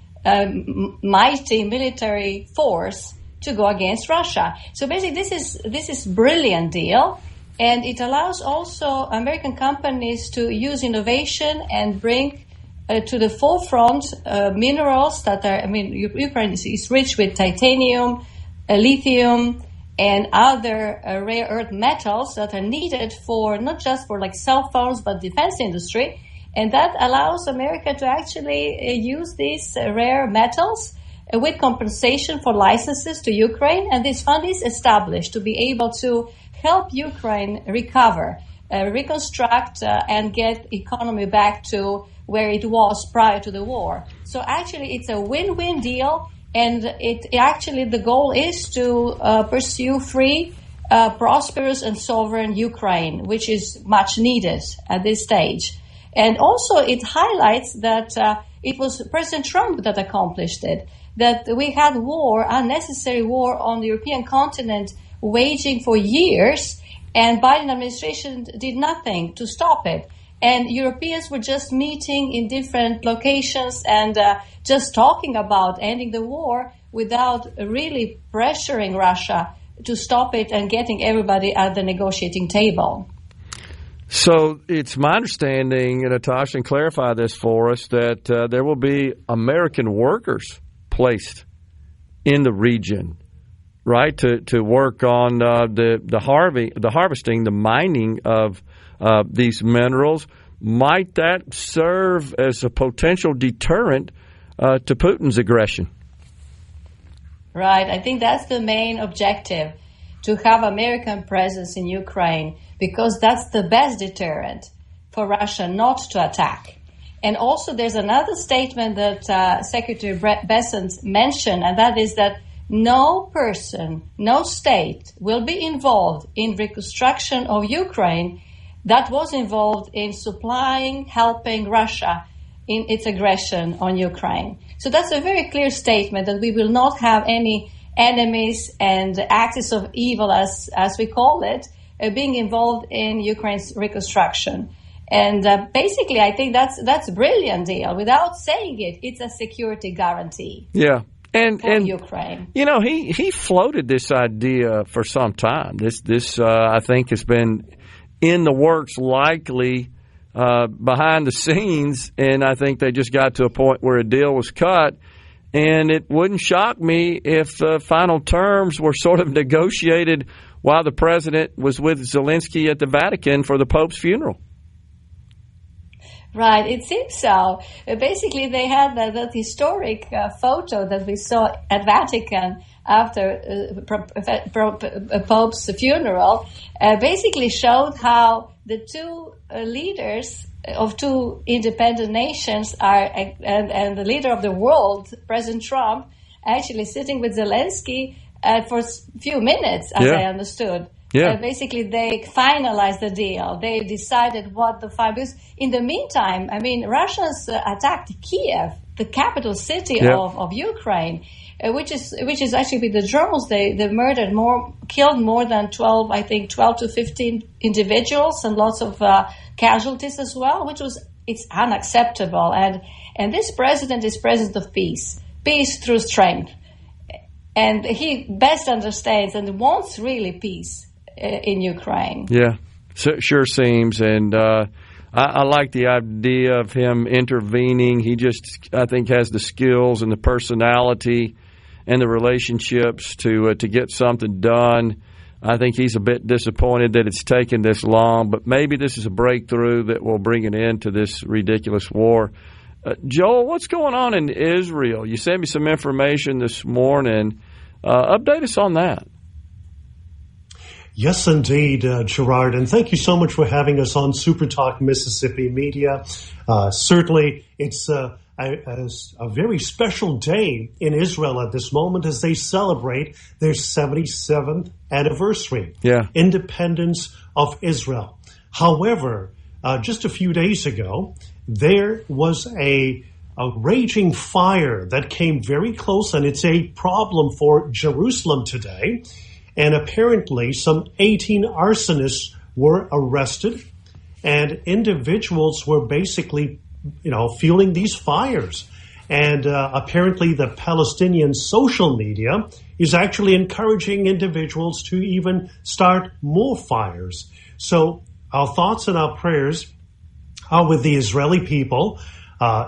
mighty military force to go against Russia. So basically, this is brilliant deal, and it allows also American companies to use innovation and bring to the forefront minerals that are. I mean, Ukraine is rich with titanium, lithium, and other rare earth metals that are needed for not just for like cell phones, but defense industry. And that allows America to actually use these rare metals with compensation for licenses to Ukraine. And this fund is established to be able to help Ukraine recover, reconstruct, and get economy back to where it was prior to the war. So actually, it's a win-win deal. And the goal is to pursue free, prosperous, and sovereign Ukraine, which is much needed at this stage. And also, it highlights that it was President Trump that accomplished it, that we had unnecessary war on the European continent waging for years, and Biden administration did nothing to stop it. And Europeans were just meeting in different locations and just talking about ending the war without really pressuring Russia to stop it and getting everybody at the negotiating table. So it's my understanding, and Natasha can clarify this for us, that there will be American workers placed in the region, right, to work on the harvesting, the mining of these minerals. Might that serve as a potential deterrent to Putin's aggression? Right. I think that's the main objective, to have American presence in Ukraine, because that's the best deterrent for Russia not to attack. And also there's another statement that Secretary Bessent mentioned, and that is that no person, no state will be involved in reconstruction of Ukraine that was involved in supplying, helping Russia in its aggression on Ukraine. So that's a very clear statement that we will not have any enemies and axis of evil, as we call it, being involved in Ukraine's reconstruction. And basically, I think that's a brilliant deal. Without saying it, it's a security guarantee. Yeah. And Ukraine. You know, he floated this idea for some time. This I think has been in the works, likely behind the scenes, and I think they just got to a point where a deal was cut. And it wouldn't shock me if the final terms were sort of negotiated while the president was with Zelensky at the Vatican for the Pope's funeral. Right, it seems so. Basically, they had that historic photo that we saw at Vatican after Pope's funeral. Basically showed how the two leaders of two independent nations are, and the leader of the world, President Trump, actually sitting with Zelensky for a few minutes, as I understood. Yeah. Basically, they finalized the deal. They decided what the fight was. In the meantime, I mean, Russians attacked Kiev, the capital city of Ukraine, which is actually with the drones. They killed more than 12 to 15 individuals and lots of casualties as well, it's unacceptable. And this president is president of peace through strength. And he best understands and wants really peace in Ukraine. Yeah, so it sure seems. And I like the idea of him intervening. He just, I think, has the skills and the personality and the relationships to get something done. I think he's a bit disappointed that it's taken this long, but maybe this is a breakthrough that will bring an end to this ridiculous war. Joel, what's going on in Israel? You sent me some information this morning. Update us on that. Yes, indeed, Gerard, and thank you so much for having us on SuperTalk Mississippi Media. Certainly, it's a very special day in Israel at this moment as they celebrate their 77th anniversary, independence of Israel. However, just a few days ago, there was a raging fire that came very close, and it's a problem for Jerusalem today. And apparently some 18 arsonists were arrested, and individuals were basically, fueling these fires. And apparently the Palestinian social media is actually encouraging individuals to even start more fires. So our thoughts and our prayers are with the Israeli people.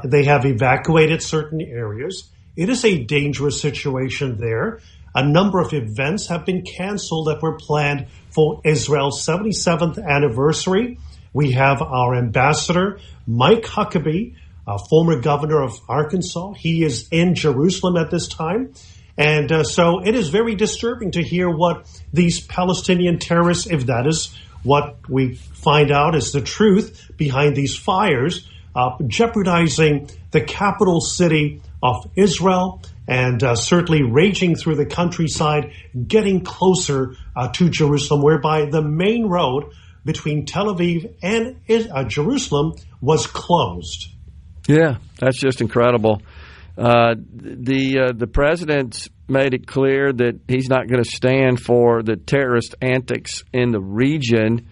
They have evacuated certain areas. It is a dangerous situation there. A number of events have been canceled that were planned for Israel's 77th anniversary. We have our ambassador, Mike Huckabee, former governor of Arkansas. He is in Jerusalem at this time. And so it is very disturbing to hear what these Palestinian terrorists, if that is what we find out is the truth behind these fires, jeopardizing the capital city of Israel, and certainly raging through the countryside, getting closer to Jerusalem, whereby the main road between Tel Aviv and Jerusalem was closed. Yeah, that's just incredible. The president made it clear that he's not going to stand for the terrorist antics in the region.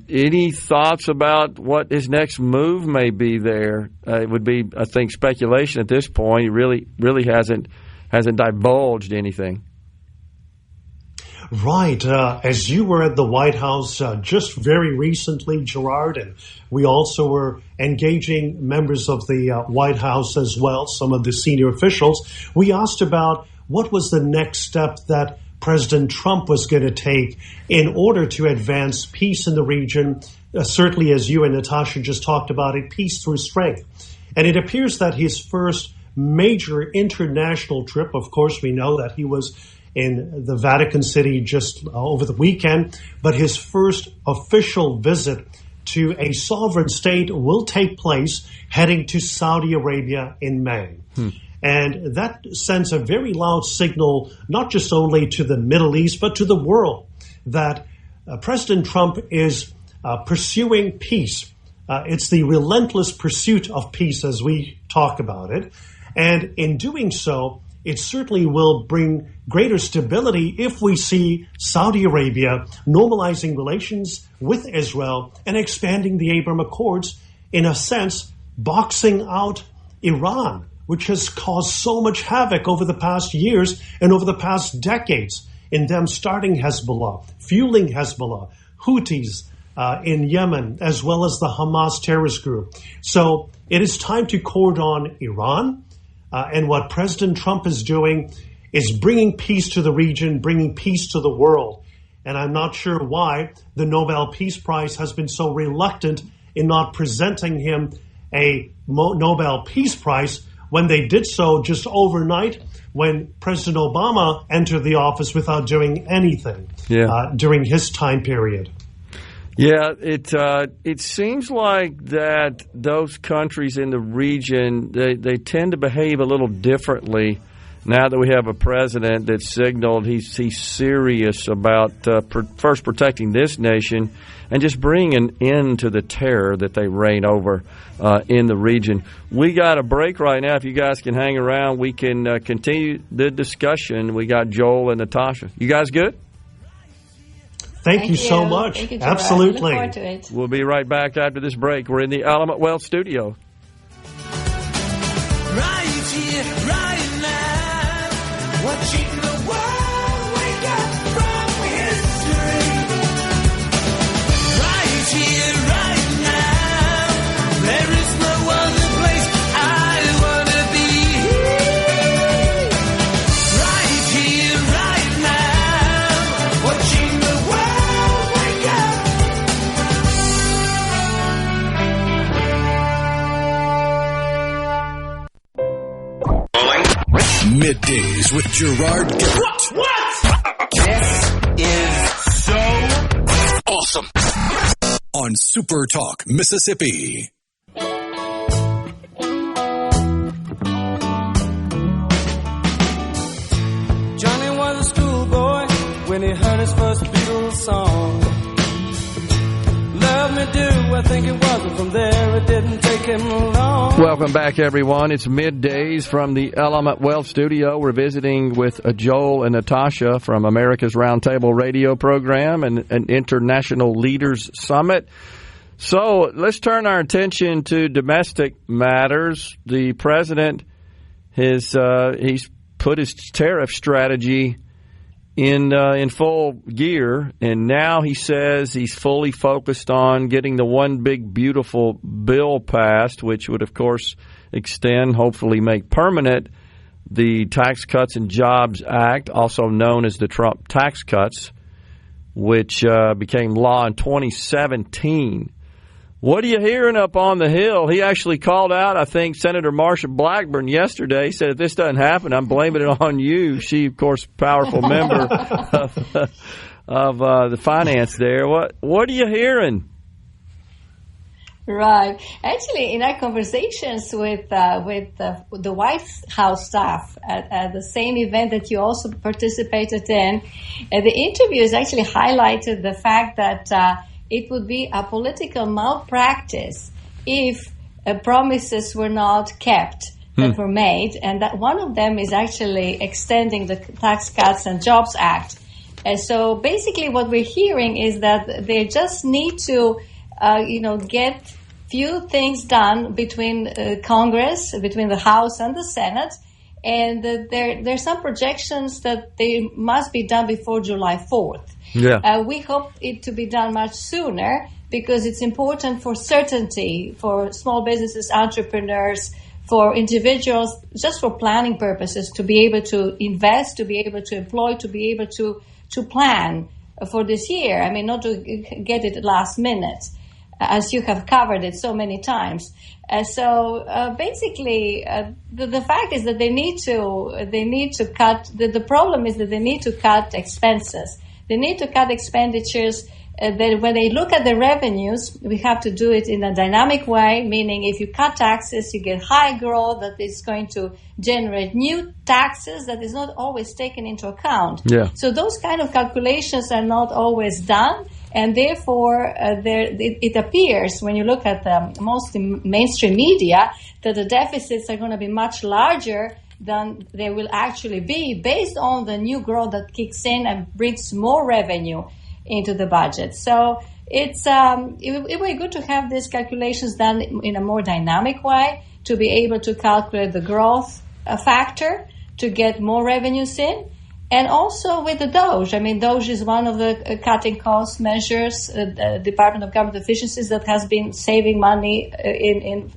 Any thoughts about what his next move may be there? It would be, I think, speculation at this point. He really hasn't divulged anything. Right. As you were at the White House just very recently, Gerard, and we also were engaging members of the White House as well, some of the senior officials, we asked about what was the next step that President Trump was going to take in order to advance peace in the region. Certainly, as you and Natasha just talked about it, peace through strength. And it appears that his first major international trip, of course, we know that he was in the Vatican City just over the weekend, but his first official visit to a sovereign state will take place heading to Saudi Arabia in May. And that sends a very loud signal, not just only to the Middle East, but to the world, that President Trump is pursuing peace. It's the relentless pursuit of peace as we talk about it. And in doing so, it certainly will bring greater stability if we see Saudi Arabia normalizing relations with Israel and expanding the Abraham Accords, in a sense, boxing out Iran, which has caused so much havoc over the past years and over the past decades in them starting Hezbollah, fueling Hezbollah, Houthis in Yemen, as well as the Hamas terrorist group. So it is time to cordon Iran. And what President Trump is doing is bringing peace to the region, bringing peace to the world. And I'm not sure why the Nobel Peace Prize has been so reluctant in not presenting him a Nobel Peace Prize when they did so just overnight when President Obama entered the office without doing anything during his time period. Yeah, it seems like that those countries in the region, they tend to behave a little differently now that we have a president that signaled he's serious about first protecting this nation and just bringing an end to the terror that they reign over in the region. We got a break right now. If you guys can hang around, we can continue the discussion. We got Joel and Natasha. You guys good? Thank you so much. Thank you, Absolutely. Look forward to it. We'll be right back after this break. We're in the Element Wealth studio. Right here, right now, watching the world wake up from history. Right here, right now, there is no other place I want to be. Right here, right now, watching the world wake up. Middays with Gerard Gibert. What? This is so Awesome. On SuperTalk, Mississippi. Johnny was a schoolboy when he heard his first Beatles song. Love me do, I think it was, and from there it didn't take him long. Welcome back, everyone. It's Middays from the Element Wealth studio. We're visiting with Joel and Natasha from America's Roundtable radio program and an International Leaders Summit. So let's turn our attention to domestic matters. The president has he's put his tariff strategy in full gear, and now he says he's fully focused on getting the one big beautiful bill passed, which would, of course, extend, hopefully make permanent, the Tax Cuts and Jobs Act, also known as the Trump tax cuts, which became law in 2017. What are you hearing up on the Hill? He actually called out, I think, Senator Marsha Blackburn yesterday. He said, if this doesn't happen, I'm blaming it on you. She, of course, powerful member of the finance there. What are you hearing? Right. Actually, in our conversations with the White House staff at the same event that you also participated in, the interviews actually highlighted the fact that it would be a political malpractice if promises were not kept that were made, and that one of them is actually extending the Tax Cuts and Jobs Act. And so basically what we're hearing is that they just need to, get few things done between Congress, between the House and the Senate, And there's some projections that they must be done before July 4th. Yeah. We hope it to be done much sooner because it's important for certainty for small businesses, entrepreneurs, for individuals, just for planning purposes, to be able to invest, to be able to employ, to be able to plan for this year. I mean, not to get it last minute, as you have covered it so many times. Basically, the fact is that they need to cut. The problem is that they need to cut expenses. They need to cut expenditures. That when they look at the revenues, we have to do it in a dynamic way, meaning if you cut taxes, you get high growth that is going to generate new taxes that is not always taken into account. Yeah. So those kind of calculations are not always done, and therefore it appears when you look at most mainstream media that the deficits are going to be much larger than they will actually be based on the new growth that kicks in and brings more revenue into the budget. So it would be good to have these calculations done in a more dynamic way, to be able to calculate the growth factor to get more revenues in. And also with the DOGE. I mean, DOGE is one of the cutting cost measures, Department of Government Efficiencies, that has been saving money in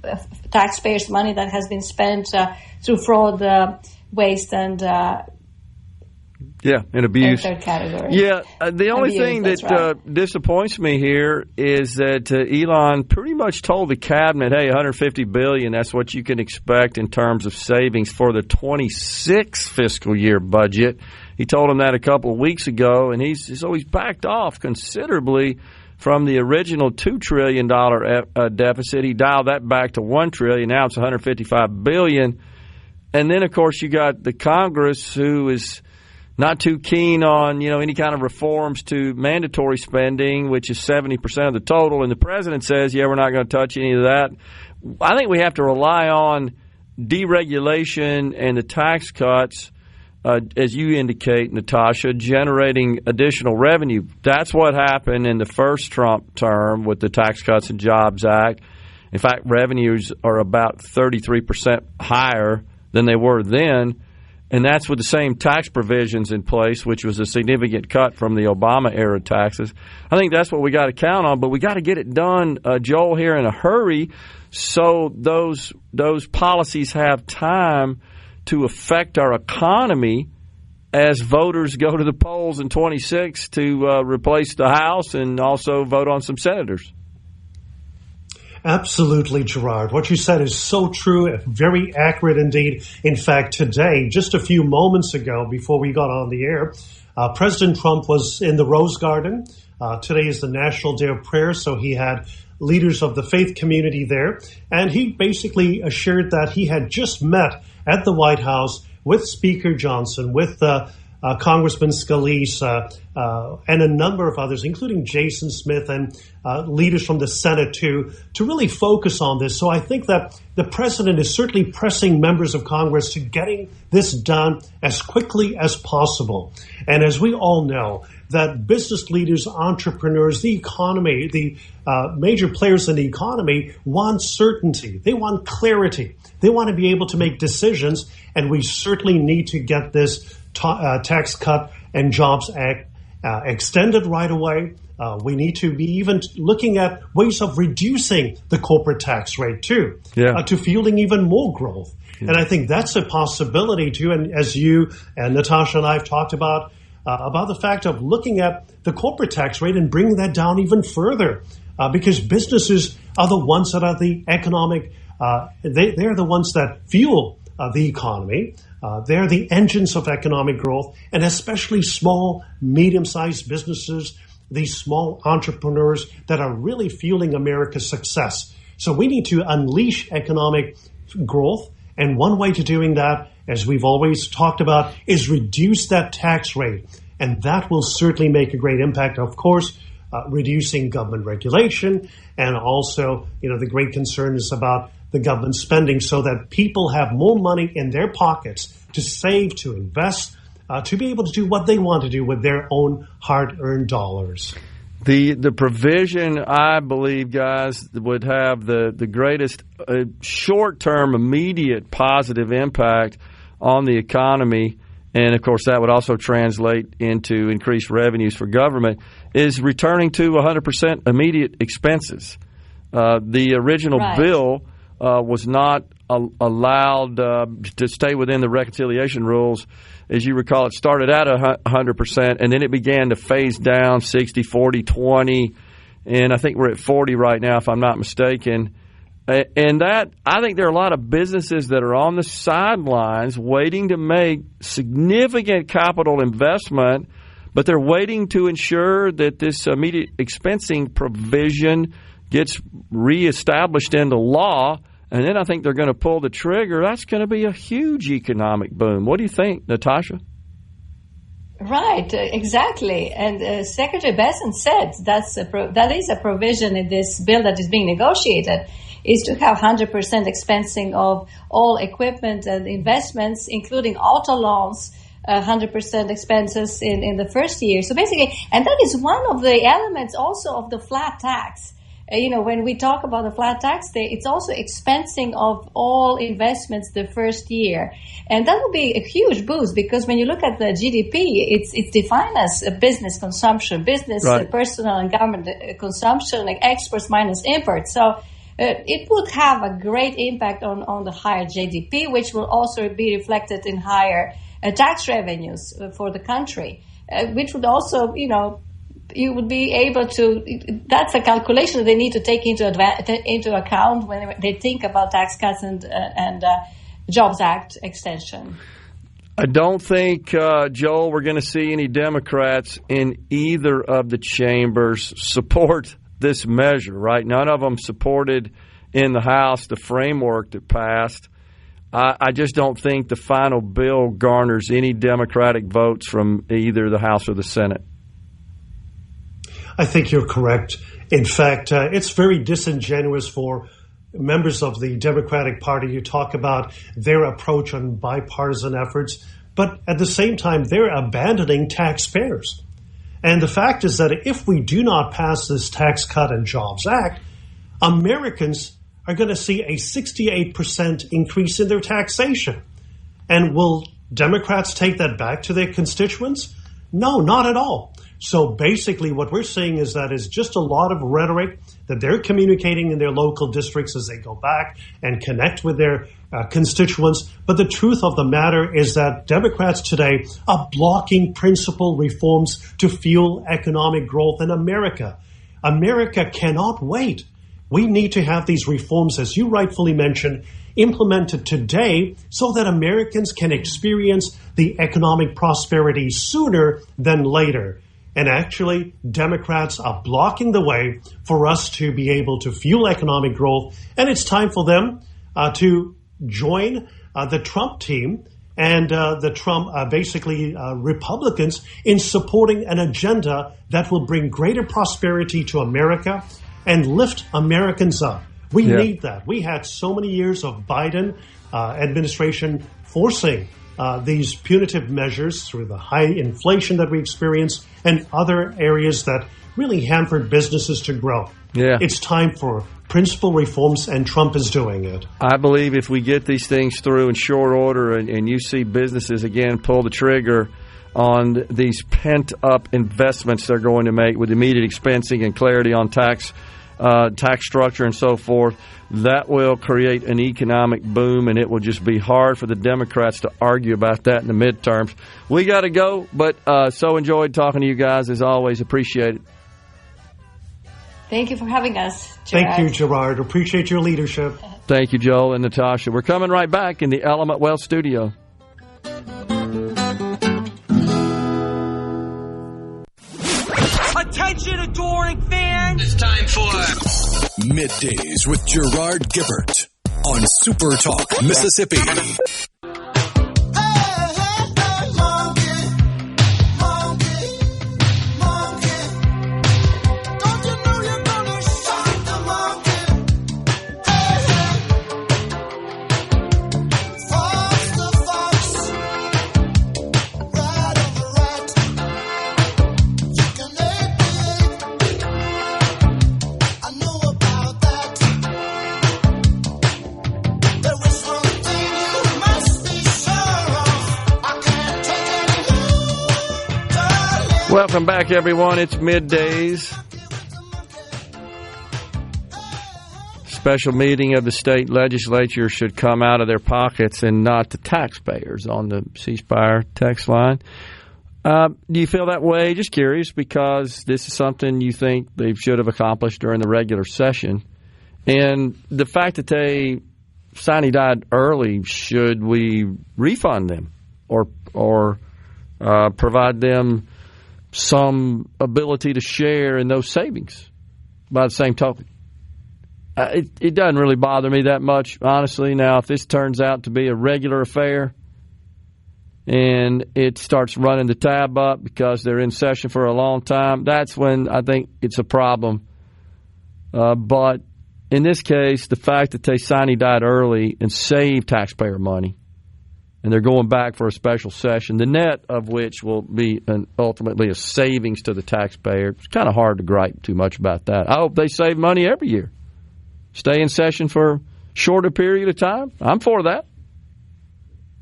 taxpayers' money that has been spent through fraud, waste, and and abuse. Third category. Yeah, the only Abuse, thing that right. disappoints me here is that Elon pretty much told the cabinet, "Hey, $150 billion. That's what you can expect in terms of savings for the 26 fiscal year budget." He told him that a couple of weeks ago, and he's backed off considerably from the original $2 trillion deficit. He dialed that back to $1 trillion. Now it's $155 billion. And then, of course, you got the Congress, who is not too keen on, any kind of reforms to mandatory spending, which is 70% of the total. And the president says, we're not going to touch any of that. I think we have to rely on deregulation and the tax cuts, as you indicate, Natasha, generating additional revenue. That's what happened in the first Trump term with the Tax Cuts and Jobs Act. In fact, revenues are about 33% higher than they were then. And that's with the same tax provisions in place, which was a significant cut from the Obama-era taxes. I think that's what we got to count on, but we got to get it done, Joel, here in a hurry, so those policies have time to affect our economy as voters go to the polls in 26 to replace the House and also vote on some senators. Absolutely, Gerard. What you said is so true, very accurate indeed. In fact, today, just a few moments ago, before we got on the air, President Trump was in the Rose Garden. Today is the National Day of Prayer, so he had leaders of the faith community there. And he basically assured that he had just met at the White House with Speaker Johnson, with Congressman Scalise, and a number of others, including Jason Smith and leaders from the Senate to really focus on this. So I think that the president is certainly pressing members of Congress to getting this done as quickly as possible. And as we all know, that business leaders, entrepreneurs, the economy, the major players in the economy want certainty. They want clarity. They want to be able to make decisions, and we certainly need to get this Tax Cut and Jobs Act extended right away. We need to be even looking at ways of reducing the corporate tax rate too, to fueling even more growth. And I think that's a possibility too. And as you and Natasha and I have talked about the fact of looking at the corporate tax rate and bringing that down even further, because businesses are the ones that are the economic, they're the ones that fuel the economy. They're the engines of economic growth, and especially small, medium-sized businesses, these small entrepreneurs that are really fueling America's success. So we need to unleash economic growth, and one way to doing that, as we've always talked about, is reduce that tax rate, and that will certainly make a great impact. Of course, reducing government regulation, and also, the great concern is about the government spending so that people have more money in their pockets to save, to invest, to be able to do what they want to do with their own hard-earned dollars. The provision, I believe, guys, would have the greatest short-term, immediate positive impact on the economy, and of course that would also translate into increased revenues for government, is returning to 100% immediate expenses. The original bill was not allowed to stay within the reconciliation rules. As you recall, it started at 100%, and then it began to phase down 60, 40, 20, and I think we're at 40 right now, if I'm not mistaken. And that, I think there are a lot of businesses that are on the sidelines waiting to make significant capital investment, but they're waiting to ensure that this immediate expensing provision gets reestablished into law. And then I think they're going to pull the trigger. That's going to be a huge economic boom. What do you think, Natasha? Right, exactly. And Secretary Besant said that is a provision in this bill that is being negotiated, is to have 100% expensing of all equipment and investments, including auto loans, 100% expenses in the first year. So basically, and that is one of the elements also of the flat tax. When we talk about the flat tax, it's also expensing of all investments the first year. And that will be a huge boost, because when you look at the GDP, it's defined as a business consumption, personal and government consumption, like exports minus imports. So it would have a great impact on the higher GDP, which will also be reflected in higher tax revenues for the country, which would also, you would be able to, that's a calculation that they need to take into account when they think about tax cuts and Jobs Act extension. I don't think, Joel, we're going to see any Democrats in either of the chambers support this measure, right? None of them supported in the House the framework that passed. I just don't think the final bill garners any Democratic votes from either the House or the Senate. I think you're correct. In fact, it's very disingenuous for members of the Democratic Party to talk about their approach on bipartisan efforts, but at the same time, they're abandoning taxpayers. And the fact is that if we do not pass this Tax Cut and Jobs Act, Americans are going to see a 68% increase in their taxation. And will Democrats take that back to their constituents? No, not at all. So basically what we're seeing is that it's just a lot of rhetoric that they're communicating in their local districts as they go back and connect with their constituents. But the truth of the matter is that Democrats today are blocking principal reforms to fuel economic growth in America. America cannot wait. We need to have these reforms, as you rightfully mentioned, implemented today so that Americans can experience the economic prosperity sooner than later. And actually, Democrats are blocking the way for us to be able to fuel economic growth. And it's time for them to join the Trump team and the Trump, Republicans in supporting an agenda that will bring greater prosperity to America and lift Americans up. We need that. We had so many years of Biden administration forcing these punitive measures through the high inflation that we experienced and other areas that really hampered businesses to grow. Yeah. It's time for principal reforms, and Trump is doing it. I believe if we get these things through in short order and you see businesses again pull the trigger on these pent-up investments they're going to make with immediate expensing and clarity on tax structure and so forth, that will create an economic boom, and it will just be hard for the Democrats to argue about that in the midterms. We got to go, but so enjoyed talking to you guys as always. Appreciate it. Thank you for having us, Gerard. Thank you, Gerard. Appreciate your leadership. Thank you, Joel and Natasha. We're coming right back in the Element Wealth studio. Attention, adoring fans! It's time for Middays with Gerard Gibert on SuperTalk, Mississippi. There is one thing you Welcome back, everyone. It's Middays. Special meeting of the state legislature should come out of their pockets and not the taxpayers on the ceasefire text line. Do you feel that way? Just curious, because this is something you think they should have accomplished during the regular session. And the fact that Samy died early, should we refund them or provide them some ability to share in those savings by the same token? It doesn't really bother me that much, honestly. Now, if this turns out to be a regular affair and it starts running the tab up because they're in session for a long time, that's when I think it's a problem. But in this case, the fact that Samy died early and saved taxpayer money, and they're going back for a special session, the net of which will be ultimately a savings to the taxpayer, it's kind of hard to gripe too much about that. I hope they save money every year. Stay in session for a shorter period of time. I'm for that.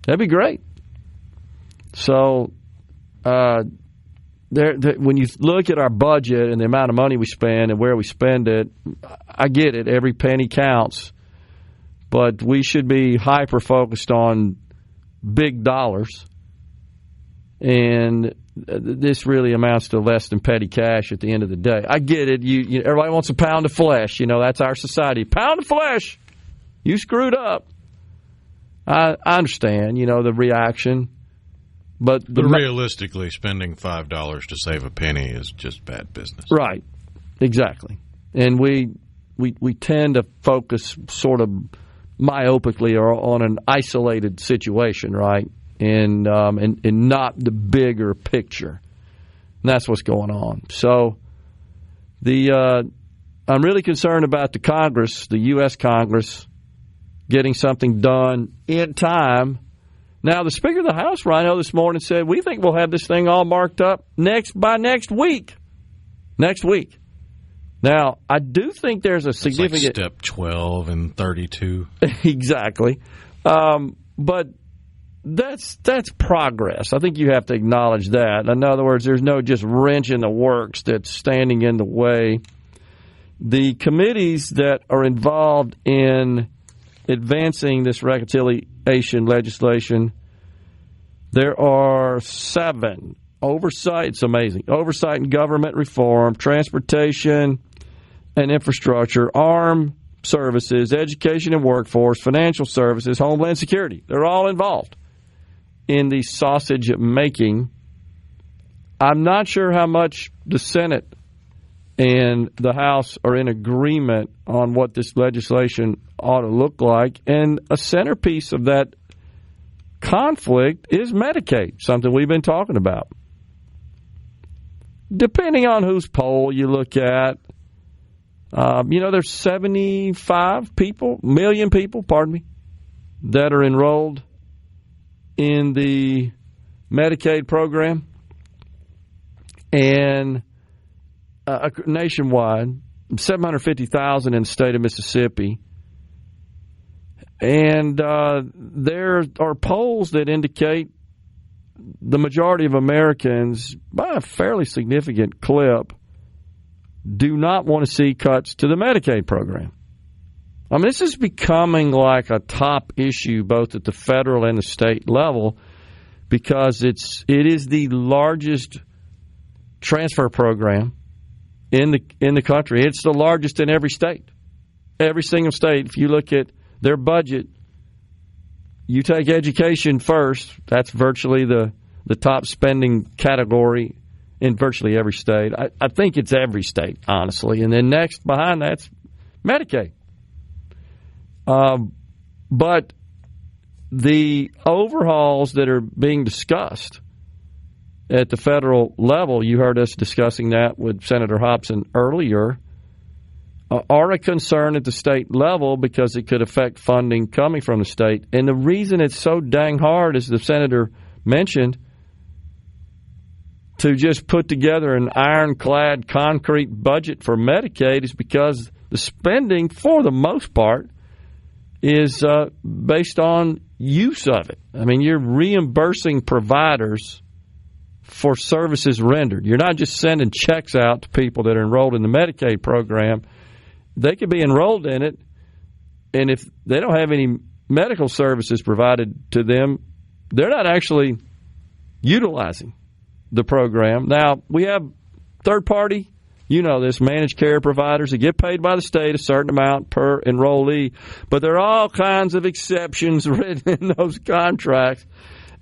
That'd be great. So, when you look at our budget and the amount of money we spend and where we spend it, I get it. Every penny counts. But we should be hyper-focused on big dollars. And this really amounts to less than petty cash at the end of the day. I get it. Everybody wants a pound of flesh. That's our society. Pound of flesh. You screwed up. I understand, the reaction. But realistically, spending $5 to save a penny is just bad business. Right. Exactly. And we tend to focus sort of myopically on an isolated situation, right? And not the bigger picture. And that's what's going on. So I'm really concerned about the Congress, the U.S. Congress, getting something done in time. Now, the Speaker of the House, Rhino, this morning said, we think we'll have this thing all marked up by next week. Next week. Now, I do think there's a significant... It's like step 12 and 32. Exactly. But that's progress. I think you have to acknowledge that. In other words, there's no just wrench in the works that's standing in the way. The committees that are involved in advancing this reconciliation legislation, there are 7. Oversight, it's amazing. Oversight and government reform, transportation and infrastructure, armed services, education and workforce, financial services, homeland security. They're all involved in the sausage making. I'm not sure how much the Senate and the House are in agreement on what this legislation ought to look like. And a centerpiece of that conflict is Medicaid, something we've been talking about. Depending on whose poll you look at, there's 75 million people, that are enrolled in the Medicaid program. And nationwide, 750,000 in the state of Mississippi. And there are polls that indicate the majority of Americans, by a fairly significant clip, do not want to see cuts to the Medicaid program. I mean, this is becoming like a top issue both at the federal and the state level because it is the largest transfer program in the country. It's the largest in every state. Every single state, if you look at their budget, you take education first. That's virtually the top spending category in virtually every state. I think it's every state, honestly. And then next behind that's Medicaid. But the overhauls that are being discussed at the federal level, you heard us discussing that with Senator Hopson earlier, are a concern at the state level because it could affect funding coming from the state. And the reason it's so dang hard, as the senator mentioned, to just put together an ironclad concrete budget for Medicaid is because the spending, for the most part, is based on use of it. I mean, you're reimbursing providers for services rendered. You're not just sending checks out to people that are enrolled in the Medicaid program. They could be enrolled in it, and if they don't have any medical services provided to them, they're not actually utilizing the program. Now, we have third-party, you know this, managed care providers that get paid by the state a certain amount per enrollee, but there are all kinds of exceptions written in those contracts.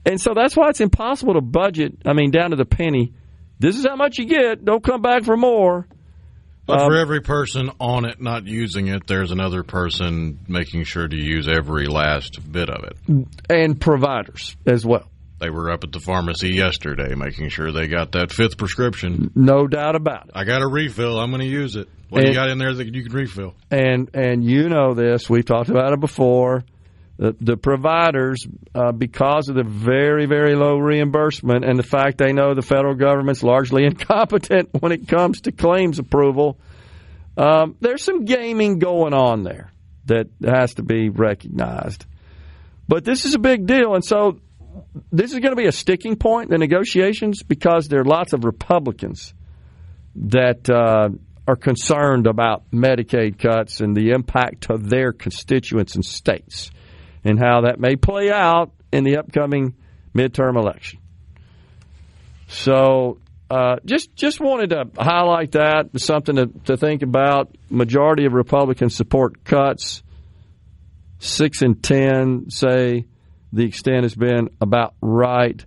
And so that's why it's impossible to budget, down to the penny. This is how much you get. Don't come back for more. But for every person on it not using it, there's another person making sure to use every last bit of it. And providers as well. They were up at the pharmacy yesterday making sure they got that fifth prescription. No doubt about it. I got a refill. I'm going to use it. What do you got in there that you can refill? And you know this. We've talked about it before. The providers, because of the very, very low reimbursement and the fact they know the federal government's largely incompetent when it comes to claims approval, there's some gaming going on there that has to be recognized. But this is a big deal, and so this is going to be a sticking point in the negotiations because there are lots of Republicans that are concerned about Medicaid cuts and the impact to their constituents and states and how that may play out in the upcoming midterm election. So just wanted to highlight that, something to think about. Majority of Republicans support cuts. 6 in 10 say the extent has been about right,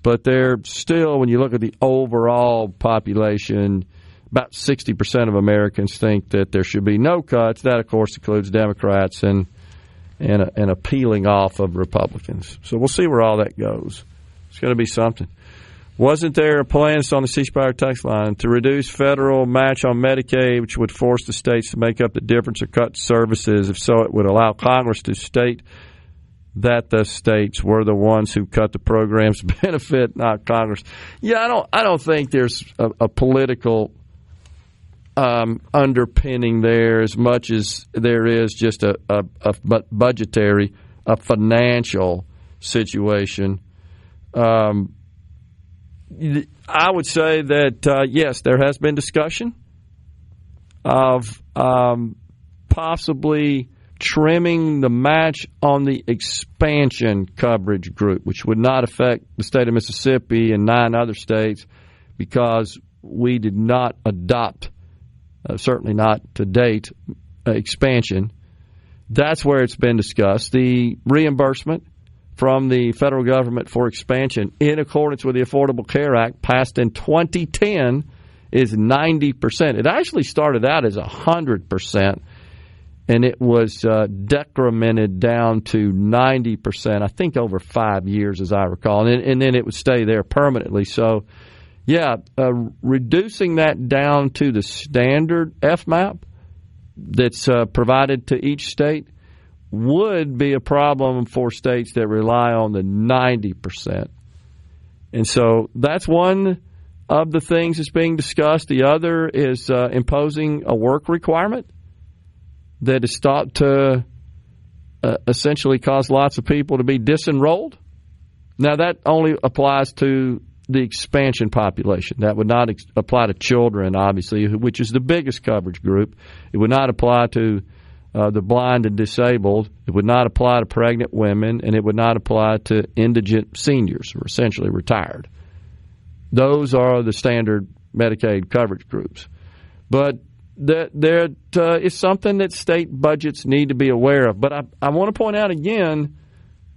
but they're still, when you look at the overall population, about 60% of Americans think that there should be no cuts. That, of course, includes Democrats and a peeling off of Republicans. So we'll see where all that goes. It's going to be something. Wasn't there a plan, it's on the ceasefire text line, to reduce federal match on Medicaid, which would force the states to make up the difference or cut services? If so, it would allow Congress to state that the states were the ones who cut the program's benefit, not Congress. Yeah, I don't think there's a political underpinning there as much as there is just a budgetary, a financial situation. I would say that, yes, there has been discussion of possibly trimming the match on the expansion coverage group, which would not affect the state of Mississippi and 9 other states because we did not adopt, certainly not to date, expansion. That's where it's been discussed. The reimbursement from the federal government for expansion in accordance with the Affordable Care Act passed in 2010 is 90%. It actually started out as 100%. And it was decremented down to 90%, I think over 5 years, as I recall. And then it would stay there permanently. So, yeah, reducing that down to the standard FMAP that's provided to each state would be a problem for states that rely on the 90%. And so that's one of the things that's being discussed. The other is imposing a work requirement that is thought to essentially cause lots of people to be disenrolled. Now, that only applies to the expansion population. That would not apply to children, obviously, which is the biggest coverage group. It would not apply to the blind and disabled. It would not apply to pregnant women, and it would not apply to indigent seniors who are essentially retired. Those are the standard Medicaid coverage groups. But there is something that state budgets need to be aware of. But I want to point out again,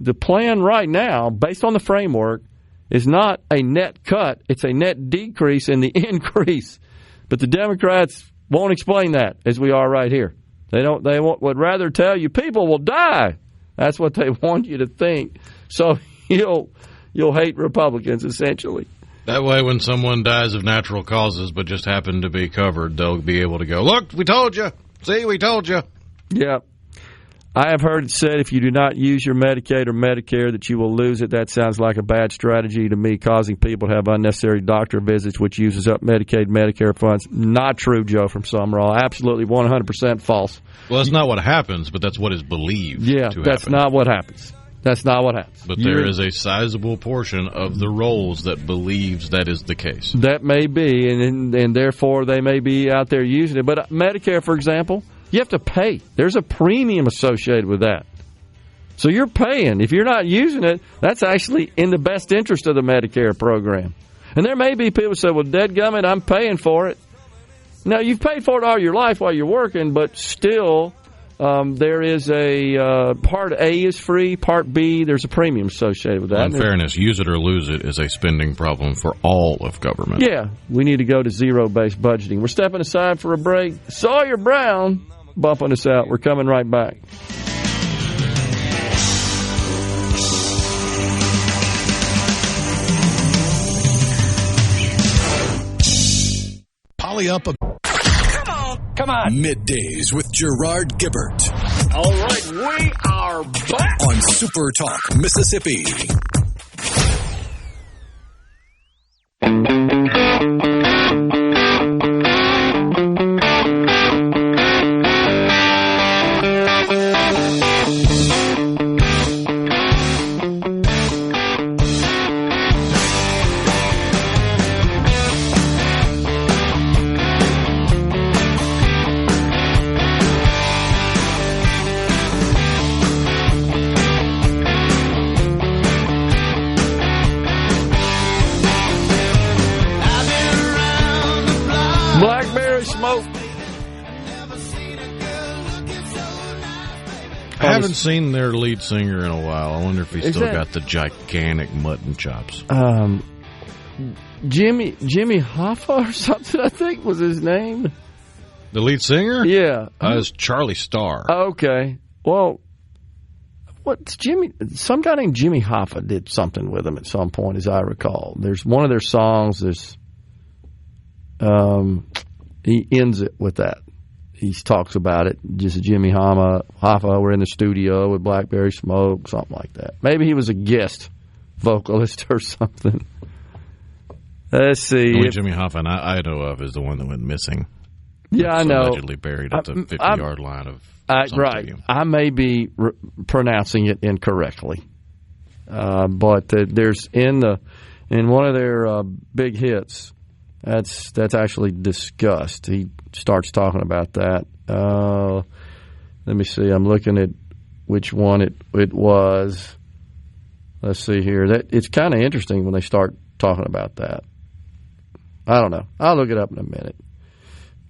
the plan right now, based on the framework, is not a net cut. It's a net decrease in the increase. But the Democrats won't explain that, as we are right here. They would rather tell you people will die. That's what they want you to think. So you'll hate Republicans, essentially. That way, when someone dies of natural causes but just happened to be covered, they'll be able to go, look, we told you. See, we told you. Yeah. I have heard it said if you do not use your Medicaid or Medicare that you will lose it. That sounds like a bad strategy to me, causing people to have unnecessary doctor visits, which uses up Medicaid, Medicare funds. Not true, Joe from Summerall. Absolutely 100% false. Well, that's not what happens, but that's what is believed to happen. That's not what happens. That's not what happens. But there is a sizable portion of the rolls that believes that is the case. That may be, and therefore they may be out there using it. But Medicare, for example, you have to pay. There's a premium associated with that. So you're paying. If you're not using it, that's actually in the best interest of the Medicare program. And there may be people who say, well, dadgummit, I'm paying for it. Now, you've paid for it all your life while you're working, but still... there is a Part A is free, Part B, there's a premium associated with that. In fairness, use it or lose it is a spending problem for all of government. Yeah, we need to go to zero-based budgeting. We're stepping aside for a break. Sawyer Brown bumping us out. We're coming right back. Poly up a... Come on. Middays with Gerard Gibert. All right, we are back on SuperTalk, Mississippi. I haven't seen their lead singer in a while. I wonder if he's still got the gigantic mutton chops. Jimmy Hoffa or something, I think was his name. The lead singer? Yeah. It's Charlie Starr. Okay. Well, what's Jimmy? Some guy named Jimmy Hoffa did something with him at some point, as I recall. There's one of their songs. He ends it with that. He talks about it. Just Jimmy Hoffa. We're in the studio with Blackberry Smoke, something like that. Maybe he was a guest vocalist or something. Let's see. The only Jimmy Hoffa I know of is the one that went missing. Yeah, I know. Allegedly buried at the 50-yard line of some right. stadium. I may be pronouncing it incorrectly, but there's in one of their big hits. That's actually discussed. He starts talking about that. Let me see. I'm looking at which one it was. Let's see here. It's kind of interesting when they start talking about that. I don't know. I'll look it up in a minute.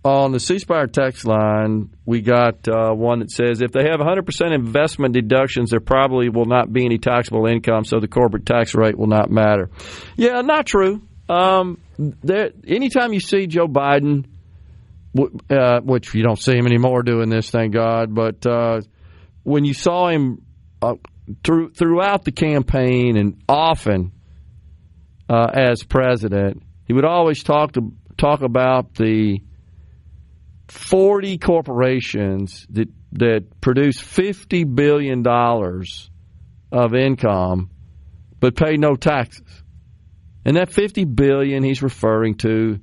On the ceasefire text line, we got one that says, if they have 100% investment deductions, there probably will not be any taxable income, so the corporate tax rate will not matter. Yeah, not true. Anytime you see Joe Biden, which you don't see him anymore doing this, thank God, but when you saw him throughout the campaign and often as president, he would always talk about the 40 corporations that produce $50 billion of income but pay no taxes. And that $50 billion he's referring to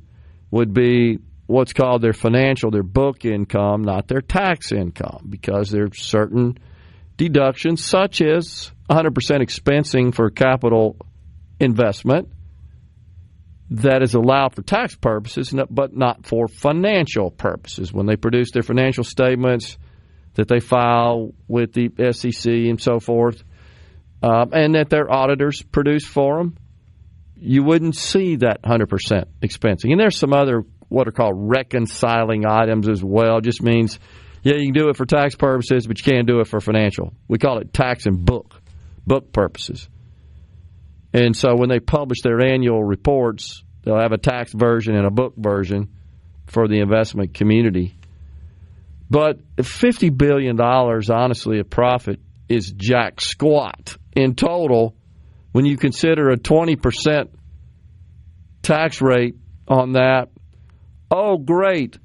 would be what's called their book income, not their tax income, because there are certain deductions, such as 100% expensing for capital investment, that is allowed for tax purposes, but not for financial purposes. When they produce their financial statements that they file with the SEC and so forth, and that their auditors produce for them, you wouldn't see that 100% expensing. And there's some other what are called reconciling items as well. Just means, yeah, you can do it for tax purposes, but you can't do it for financial. We call it tax and book purposes. And so when they publish their annual reports, they'll have a tax version and a book version for the investment community. But $50 billion, honestly, of profit is jack squat in total when you consider a 20% tax rate on that. Oh, great.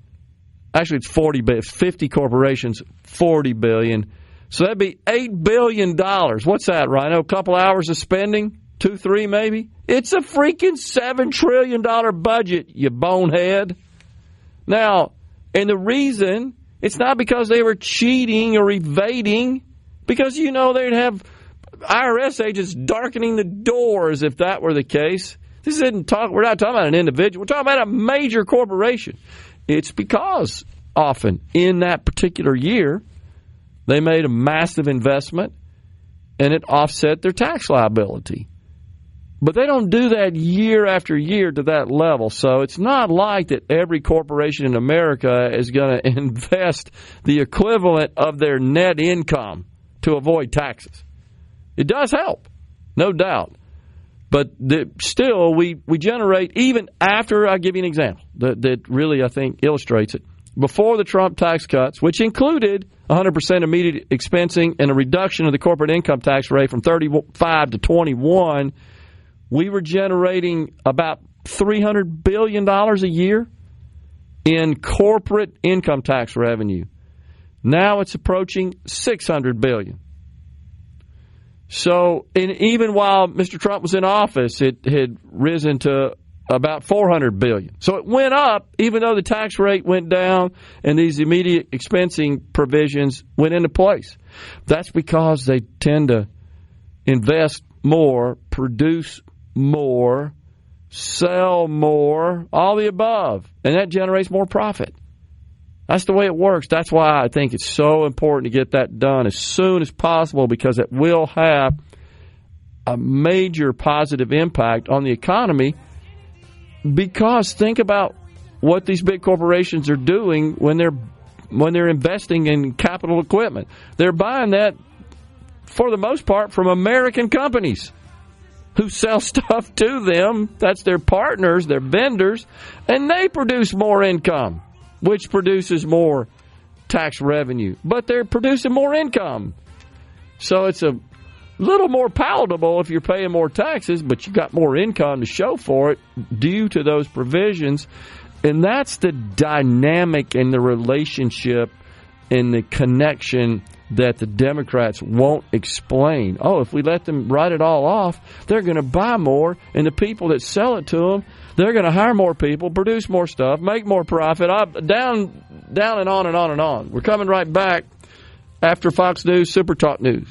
Actually, it's 40 billion. 50 corporations, 40 billion. So that'd be $8 billion. What's that, Rhino? A couple hours of spending? 2, 3 maybe? It's a freaking $7 trillion budget, you bonehead. Now, and the reason, it's not because they were cheating or evading, because they'd have IRS agents darkening the doors if that were the case. We're not talking about an individual. We're talking about a major corporation. It's because often in that particular year, they made a massive investment and it offset their tax liability. But they don't do that year after year to that level. So it's not like that every corporation in America is going to invest the equivalent of their net income to avoid taxes. It does help, no doubt. But still, we generate, even after, I'll give you an example that really, I think, illustrates it. Before the Trump tax cuts, which included 100% immediate expensing and a reduction of the corporate income tax rate from 35 to 21, we were generating about $300 billion a year in corporate income tax revenue. Now it's approaching $600 billion. So, even while Mr. Trump was in office, it had risen to about $400 billion. So it went up, even though the tax rate went down and these immediate expensing provisions went into place. That's because they tend to invest more, produce more, sell more, all the above, and that generates more profit. That's the way it works. That's why I think it's so important to get that done as soon as possible, because it will have a major positive impact on the economy. Because think about what these big corporations are doing when they're investing in capital equipment. They're buying that, for the most part, from American companies who sell stuff to them. That's their partners, their vendors, and they produce more income, which produces more tax revenue. But they're producing more income. So it's a little more palatable if you're paying more taxes, but you got more income to show for it due to those provisions. And that's the dynamic and the relationship and the connection that the Democrats won't explain. Oh, if we let them write it all off, they're going to buy more, and the people that sell it to them, they're going to hire more people, produce more stuff, make more profit, down and on and on and on. We're coming right back after Fox News SuperTalk News.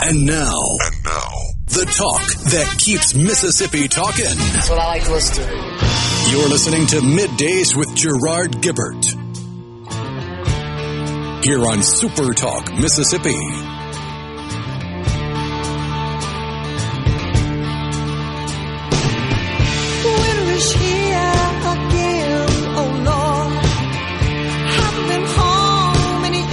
And now, the talk that keeps Mississippi talking. That's what I like to listen to. You're listening to Middays with Gerard Gibert here on SuperTalk Mississippi. Winter is here again, oh Lord. Haven't been home in a year.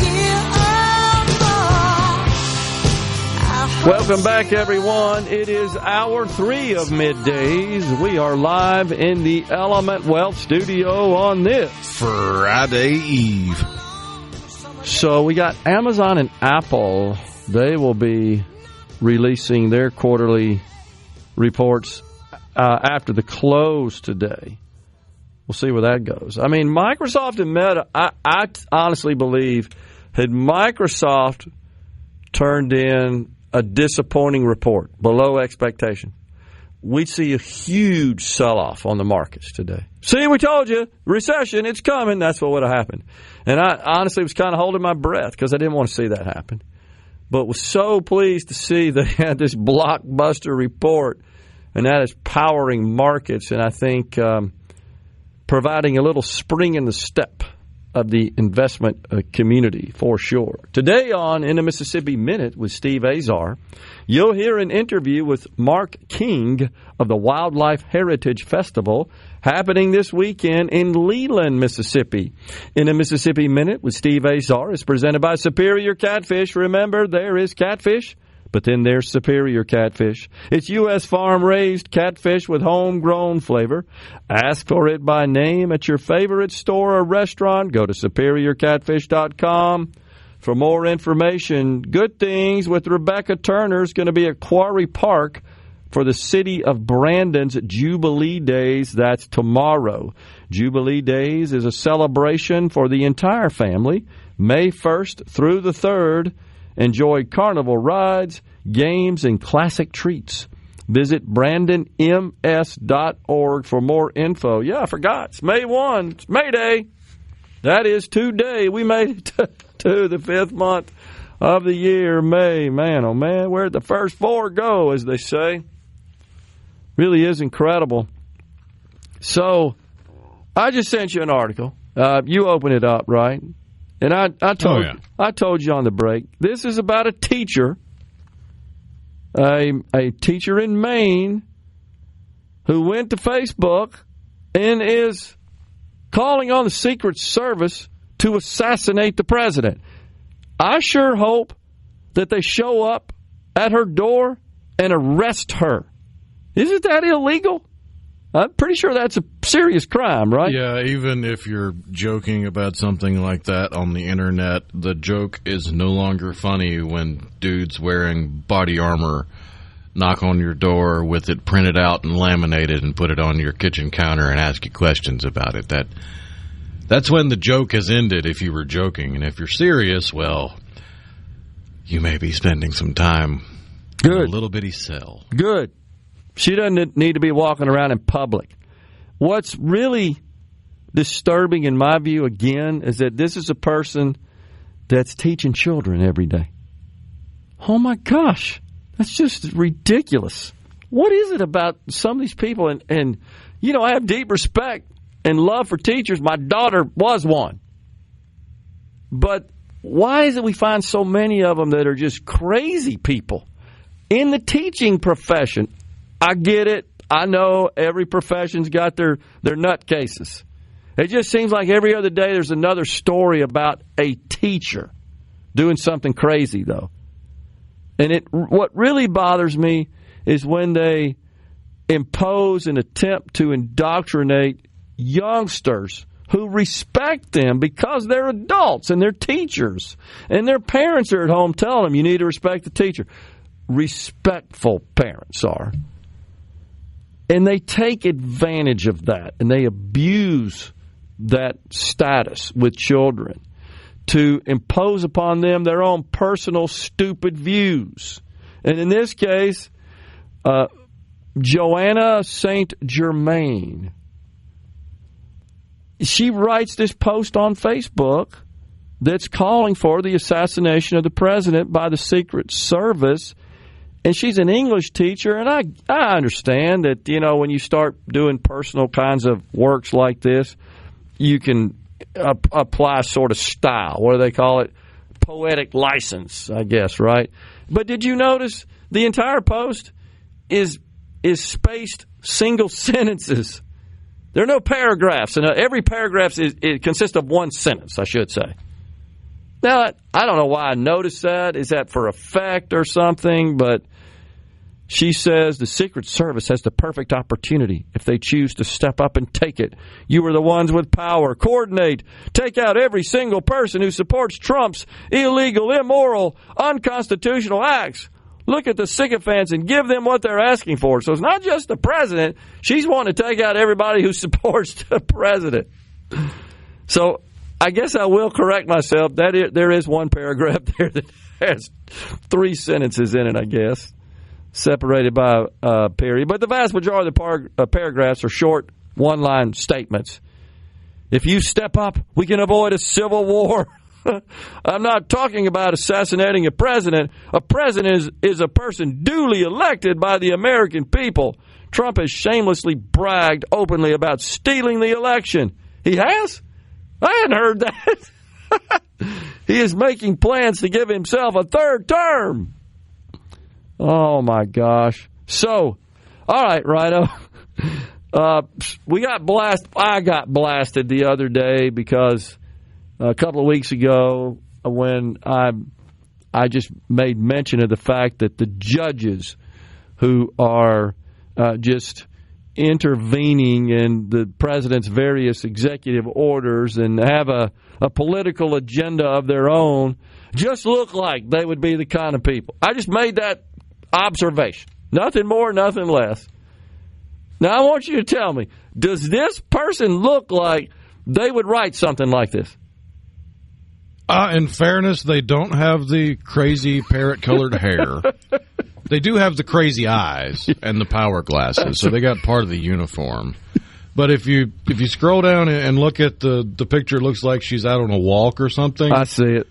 Welcome back, everyone. It is hour 3 of Middays. We are live in the Element Wealth studio on this Friday Eve. So we got Amazon and Apple. They will be releasing their quarterly reports after the close today. We'll see where that goes. I mean, Microsoft and Meta, I honestly believe, had Microsoft turned in a disappointing report, below expectation, we'd see a huge sell-off on the markets today. See, we told you, recession, it's coming. That's what would have happened. And I honestly was kind of holding my breath because I didn't want to see that happen. But was so pleased to see they had this blockbuster report, and that is powering markets, and I think providing a little spring in the step of the investment community for sure. Today on In the Mississippi Minute with Steve Azar, you'll hear an interview with Mark King of the Wildlife Heritage Festival happening this weekend in Leland, Mississippi. In the Mississippi Minute with Steve Azar is presented by Superior Catfish. Remember, there is catfish, but then there's Superior Catfish. It's U.S. farm-raised catfish with homegrown flavor. Ask for it by name at your favorite store or restaurant. Go to SuperiorCatfish.com for more information. Good Things with Rebecca Turner is going to be at Quarry Park for the City of Brandon's Jubilee Days. That's tomorrow. Jubilee Days is a celebration for the entire family. May 1st through the 3rd. Enjoy carnival rides, games, and classic treats. Visit BrandonMS.org for more info. Yeah, I forgot. It's May 1. It's May Day. That is today. We made it to the 5th month of the year, May. Man, oh man, where'd the first 4 go, as they say? Really is incredible. So, I just sent you an article. You open it up, right? And I told you on the break, this is about a teacher, a teacher in Maine who went to Facebook and is calling on the Secret Service to assassinate the president. I sure hope that they show up at her door and arrest her. Isn't that illegal? I'm pretty sure that's a serious crime, right? Yeah, even if you're joking about something like that on the internet, the joke is no longer funny when dudes wearing body armor knock on your door with it printed out and laminated and put it on your kitchen counter and ask you questions about it. That's when the joke has ended if you were joking. And if you're serious, well, you may be spending some time in a little bitty cell. Good. She doesn't need to be walking around in public. What's really disturbing in my view, again, is that this is a person that's teaching children every day. Oh, my gosh. That's just ridiculous. What is it about some of these people? And you know, I have deep respect and love for teachers. My daughter was one. But why is it we find so many of them that are just crazy people in the teaching profession? I get it. I know every profession's got their nutcases. It just seems like every other day there's another story about a teacher doing something crazy, though. And what really bothers me is when they impose an attempt to indoctrinate youngsters who respect them because they're adults and they're teachers. And their parents are at home telling them, you need to respect the teacher. Respectful parents are. And they take advantage of that, and they abuse that status with children to impose upon them their own personal stupid views. And in this case, Joanna St. Germain, she writes this post on Facebook that's calling for the assassination of the president by the Secret Service. And she's an English teacher, and I understand that, you know, when you start doing personal kinds of works like this, you can apply sort of style. What do they call it? Poetic license, I guess, right? But did you notice the entire post is spaced single sentences? There are no paragraphs, and every paragraph it consists of one sentence, I should say. Now, I don't know why I noticed that. Is that for effect or something? But she says the Secret Service has the perfect opportunity if they choose to step up and take it. You are the ones with power. Coordinate. Take out every single person who supports Trump's illegal, immoral, unconstitutional acts. Look at the sycophants and give them what they're asking for. So it's not just the president. She's wanting to take out everybody who supports the president. So I guess I will correct myself. There is one paragraph there that has 3 sentences in it, I guess, separated by a period. But the vast majority of the paragraphs are short, one-line statements. If you step up, we can avoid a civil war. I'm not talking about assassinating a president. A president is a person duly elected by the American people. Trump has shamelessly bragged openly about stealing the election. He has? I hadn't heard that. He is making plans to give himself a 3rd term. Oh, my gosh. So, all right, Rhino. We got blasted. I got blasted the other day because a couple of weeks ago when I just made mention of the fact that the judges who are just intervening in the president's various executive orders and have a political agenda of their own just look like they would be the kind of people. I just made that observation. Nothing more, nothing less. Now, I want you to tell me, does this person look like they would write something like this? In fairness, they don't have the crazy parrot-colored hair. They do have the crazy eyes and the power glasses, so they got part of the uniform. But if you scroll down and look at the picture, it looks like she's out on a walk or something. I see it.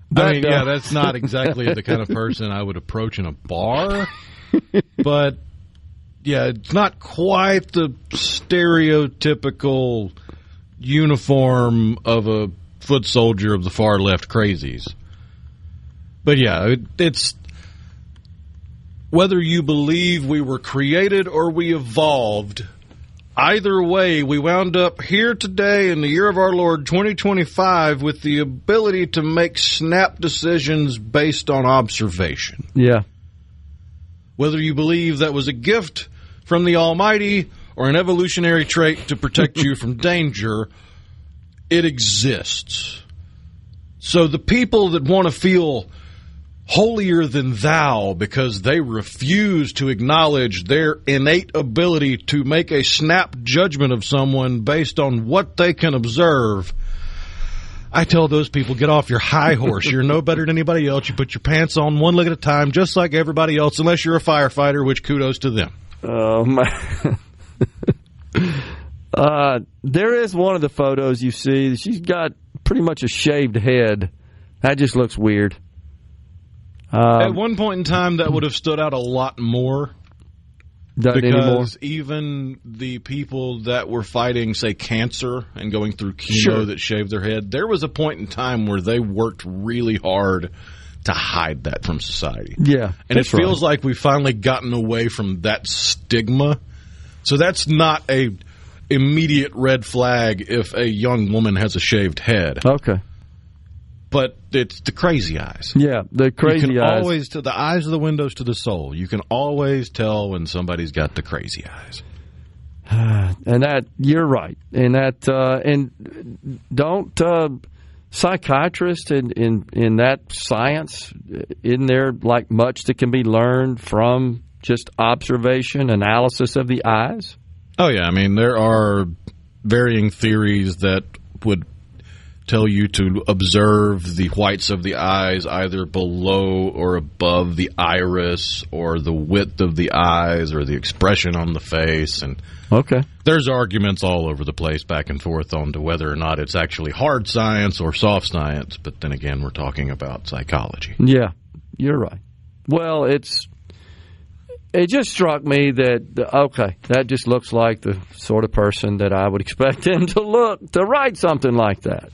That's not exactly the kind of person I would approach in a bar. But, yeah, it's not quite the stereotypical uniform of a foot soldier of the far left crazies. But, yeah, it's whether you believe we were created or we evolved, either way, we wound up here today in the year of our Lord 2025 with the ability to make snap decisions based on observation. Yeah. Whether you believe that was a gift from the Almighty or an evolutionary trait to protect you from danger, it exists. So the people that want to feel holier than thou because they refuse to acknowledge their innate ability to make a snap judgment of someone based on what they can observe, I tell those people, get off your high horse. You're no better than anybody else. You put your pants on one leg at a time, just like everybody else, unless you're a firefighter, which kudos to them. Oh, man. There is one of the photos you see. She's got pretty much a shaved head. That just looks weird. At one point in time, that would have stood out a lot more. Doesn't anymore. Even the people that were fighting, say, cancer and going through chemo that shaved their head, there was a point in time where they worked really hard to hide that from society. Yeah. And it feels like we've finally gotten away from that stigma. So that's not a immediate red flag if a young woman has a shaved head. Okay. But it's the crazy eyes. Yeah, the crazy you can eyes. Always, to the eyes are the windows to the soul. You can always tell when somebody's got the crazy eyes. And that, you're right. And that, and don't psychiatrists in that science, isn't there like much that can be learned from just observation, analysis of the eyes? Oh, yeah. I mean, there are varying theories that would tell you to observe the whites of the eyes either below or above the iris or the width of the eyes or the expression on the face. And there's arguments all over the place back and forth on to whether or not it's actually hard science or soft science. But then again, we're talking about psychology. Yeah, you're right. Well, it just struck me that, that just looks like the sort of person that I would expect him to write something like that.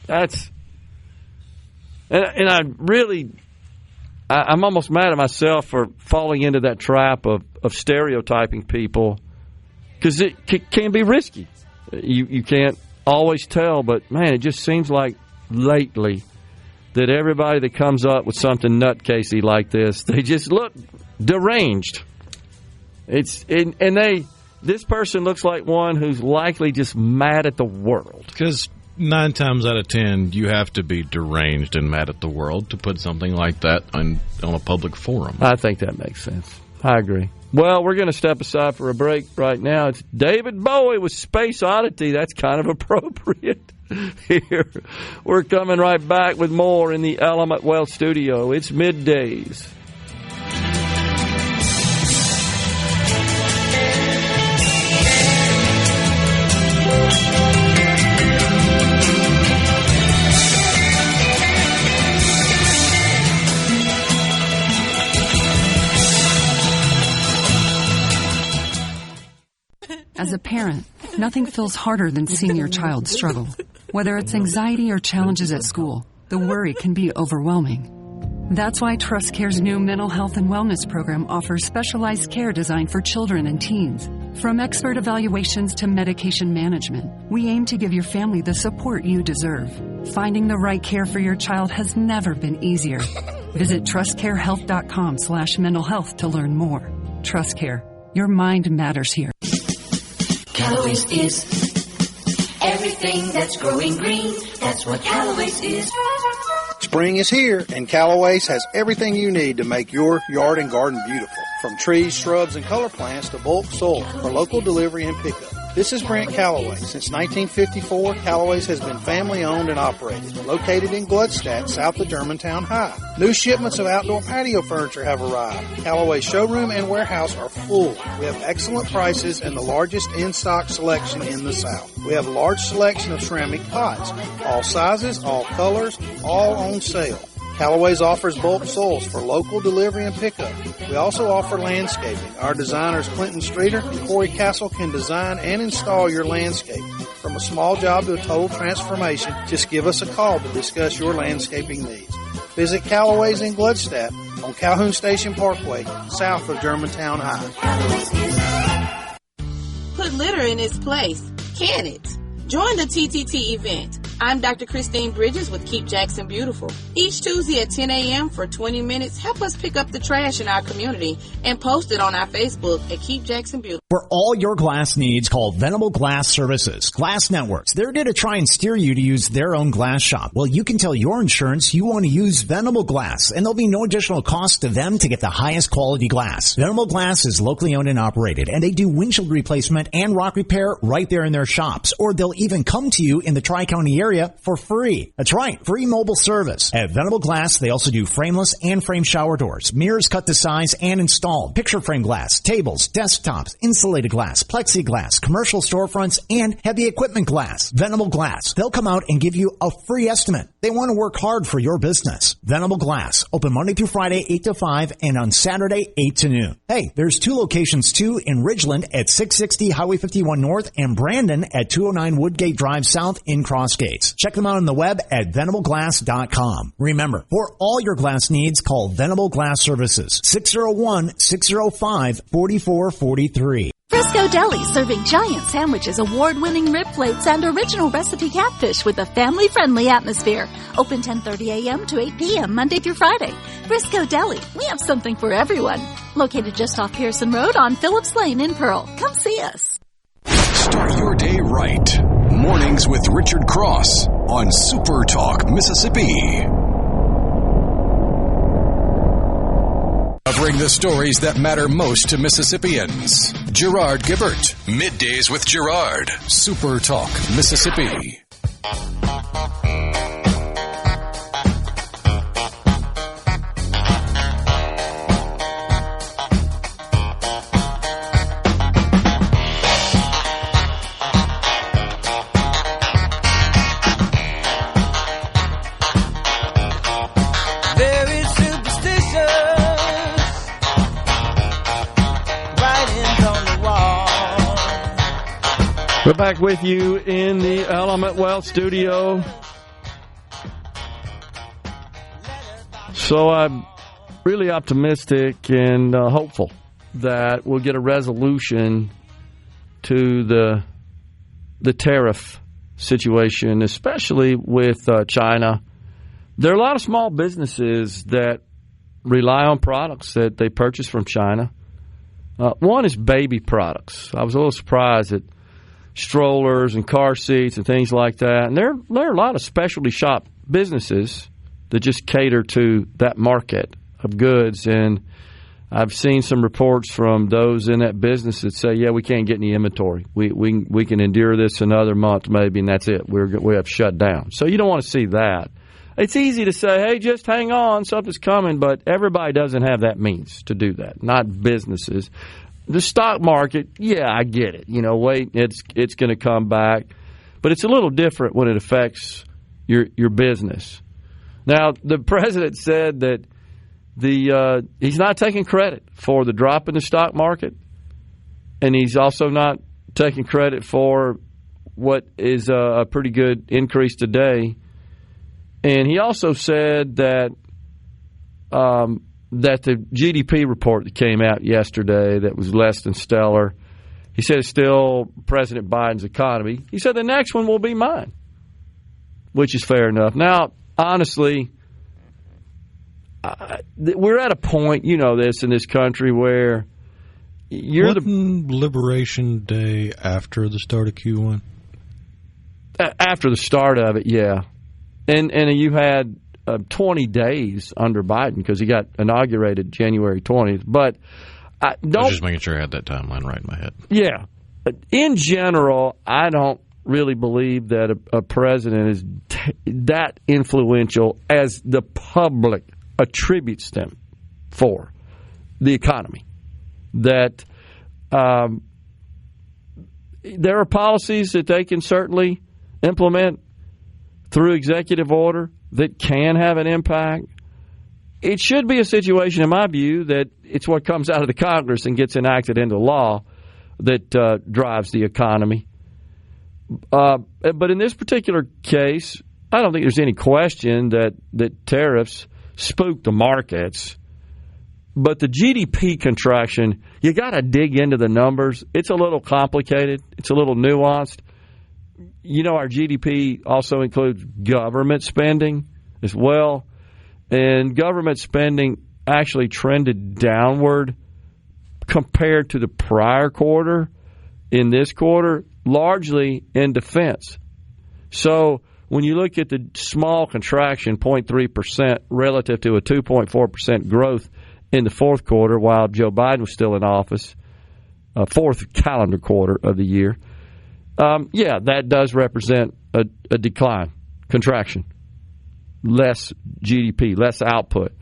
And I'm almost mad at myself for falling into that trap of stereotyping people, because it can be risky. You can't always tell, but man, it just seems like lately that everybody that comes up with something nutcasey like this, they just look deranged. This person looks like one who's likely just mad at the world. Because 9 times out of 10, you have to be deranged and mad at the world to put something like that on a public forum. I think that makes sense. I agree. Well, we're going to step aside for a break right now. It's David Bowie with Space Oddity. That's kind of appropriate here. We're coming right back with more in the Element Wealth studio. It's Middays. As a parent, nothing feels harder than seeing your child struggle. Whether it's anxiety or challenges at school, the worry can be overwhelming. That's why TrustCare's new mental health and wellness program offers specialized care designed for children and teens. From expert evaluations to medication management, we aim to give your family the support you deserve. Finding the right care for your child has never been easier. Visit trustcarehealth.com/mental health to learn more. TrustCare. Your mind matters here. Callaway's is everything that's growing green. That's what Callaway's is. Spring is here, and Callaway's has everything you need to make your yard and garden beautiful. From trees, shrubs, and color plants to bulk soil for local delivery and pickup. This is Brent Callaway. Since 1954, Callaway's has been family-owned and operated, located in Gluckstadt, south of Germantown High. New shipments of outdoor patio furniture have arrived. Callaway's showroom and warehouse are full. We have excellent prices and the largest in-stock selection in the South. We have a large selection of ceramic pots, all sizes, all colors, all on sale. Callaway's offers bulk soils for local delivery and pickup. We also offer landscaping. Our designers Clinton Streeter and Corey Castle can design and install your landscape. From a small job to a total transformation, just give us a call to discuss your landscaping needs. Visit Callaway's in Gluckstadt on Calhoun Station Parkway, south of Germantown High. Put litter in its place, can it? Join the TTT event. I'm Dr. Christine Bridges with Keep Jackson Beautiful. Each Tuesday at 10 a.m. for 20 minutes, help us pick up the trash in our community and post it on our Facebook at Keep Jackson Beautiful. For all your glass needs, call Venable Glass Services. Glass Networks. They're there to try and steer you to use their own glass shop. Well, you can tell your insurance you want to use Venable Glass, and there'll be no additional cost to them to get the highest quality glass. Venable Glass is locally owned and operated, and they do windshield replacement and rock repair right there in their shops, or they'll even come to you in the Tri-County area for free. That's right, free mobile service. At Venable Glass, they also do frameless and frame shower doors, mirrors cut to size and installed, picture frame glass, tables, desktops, insulated glass, plexiglass, commercial storefronts, and heavy equipment glass. Venable Glass. They'll come out and give you a free estimate. They want to work hard for your business. Venable Glass. Open Monday through Friday, 8 to 5, and on Saturday, 8 to noon. Hey, there's two locations too, in Ridgeland at 660 Highway 51 North and Brandon at 209 Woodgate Drive South in Cross Gates. Check them out on the web at venableglass.com. Remember, for all your glass needs, call Venable Glass Services, 601-605-4443. Frisco Deli, serving giant sandwiches, award-winning rib plates, and original recipe catfish with a family-friendly atmosphere. Open 10:30 a.m. to 8 p.m. Monday through Friday. Frisco Deli, we have something for everyone. Located just off Pearson Road on Phillips Lane in Pearl. Come see us. Start your day right. Mornings with Richard Cross on SuperTalk Mississippi. Covering the stories that matter most to Mississippians. Gerard Gibert. Middays with Gerard. SuperTalk Mississippi. We're back with you in the Element Wealth studio. So I'm really optimistic and hopeful that we'll get a resolution to the tariff situation, especially with China. There are a lot of small businesses that rely on products that they purchase from China. One is baby products. I was a little surprised that strollers and car seats and things like that. And there are a lot of specialty shop businesses that just cater to that market of goods. And I've seen some reports from those in that business that say, yeah, we can't get any inventory. We can endure this another month maybe, and that's it. We have shut down. So you don't want to see that. It's easy to say, hey, just hang on, something's coming, but everybody doesn't have that means to do that, not businesses. The stock market, yeah, I get it. You know, wait, it's going to come back. But it's a little different when it affects your business. Now, the president said that he's not taking credit for the drop in the stock market, and he's also not taking credit for what is a pretty good increase today. And he also said that the GDP report that came out yesterday that was less than stellar, he said it's still President Biden's economy. He said the next one will be mine, which is fair enough. Now, honestly, we're at a point, you know this, in this country where Wasn't Liberation Day after the start of Q1? After the start of it, yeah. And you had 20 days under Biden because he got inaugurated January 20th. But I was just making sure I had that timeline right in my head. Yeah. in general, I don't really believe that a president is that influential as the public attributes them for the economy. That there are policies that they can certainly implement through executive order that can have an impact. It should be a situation, in my view, that it's what comes out of the Congress and gets enacted into law that drives the economy. But in this particular case, I don't think there's any question that tariffs spook the markets. But the GDP contraction, you got to dig into the numbers. It's a little complicated. It's a little nuanced. You know, our GDP also includes government spending as well. And government spending actually trended downward compared to the prior quarter in this quarter, largely in defense. So when you look at the small contraction, 0.3% relative to a 2.4% growth in the fourth quarter while Joe Biden was still in office, fourth calendar quarter of the year, that does represent a decline, contraction, less GDP, less output.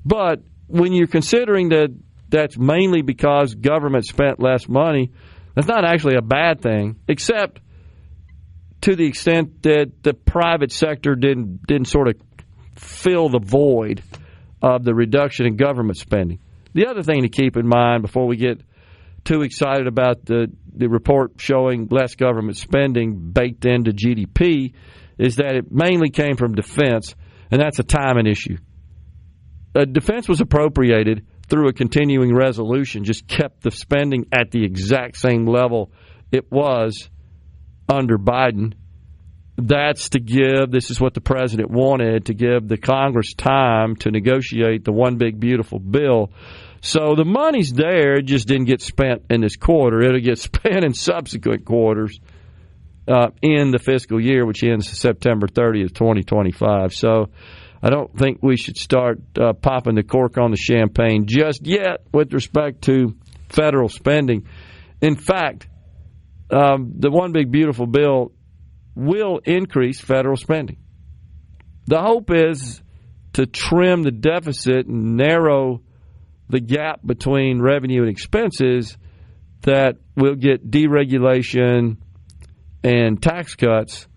But when you're considering that that's mainly because government spent less money, that's not actually a bad thing, except to the extent that the private sector didn't sort of fill the void of the reduction in government spending. The other thing to keep in mind before we get too excited about the report showing less government spending baked into GDP is that it mainly came from defense, and that's a timing issue. Defense was appropriated through a continuing resolution, just kept the spending at the exact same level it was under Biden. That's to give, this is what the president wanted, to give the Congress time to negotiate the one big beautiful bill. So the money's there, it just didn't get spent in this quarter. It'll get spent in subsequent quarters in the fiscal year, which ends September 30th, 2025. So I don't think we should start popping the cork on the champagne just yet with respect to federal spending. In fact, the one big beautiful bill will increase federal spending. The hope is to trim the deficit and narrow the gap between revenue and expenses, that we'll get deregulation and tax cuts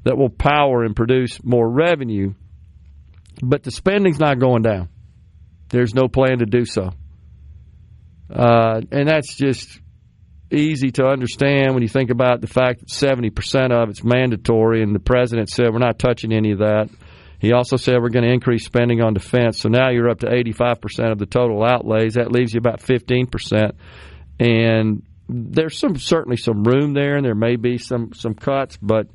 that will power and produce more revenue. But the spending's not going down. There's no plan to do so. And that's just easy to understand when you think about the fact that 70% of it's mandatory, and the president said we're not touching any of that. He also said we're going to increase spending on defense. So now you're up to 85% of the total outlays. That leaves you about 15%. And there's certainly some room there, and there may be some cuts, but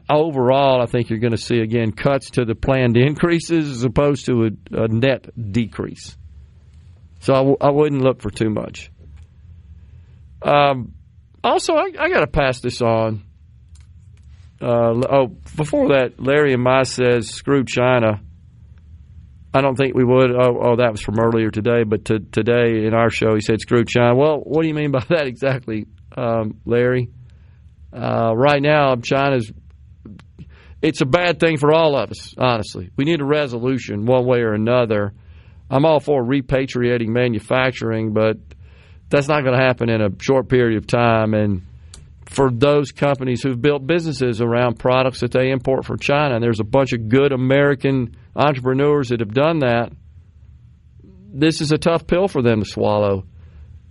overall, I think you're going to see, again, cuts to the planned increases as opposed to a net decrease. So I wouldn't look for too much. Also, I got to pass this on. Before that, Larry and Ma says, screw China. I don't think we would. That was from earlier today, but today in our show he said, screw China. Well, what do you mean by that exactly, Larry? Right now, it's a bad thing for all of us, honestly. We need a resolution one way or another. I'm all for repatriating manufacturing, but that's not going to happen in a short period of time. And for those companies who've built businesses around products that they import from China, and there's a bunch of good American entrepreneurs that have done that, this is a tough pill for them to swallow.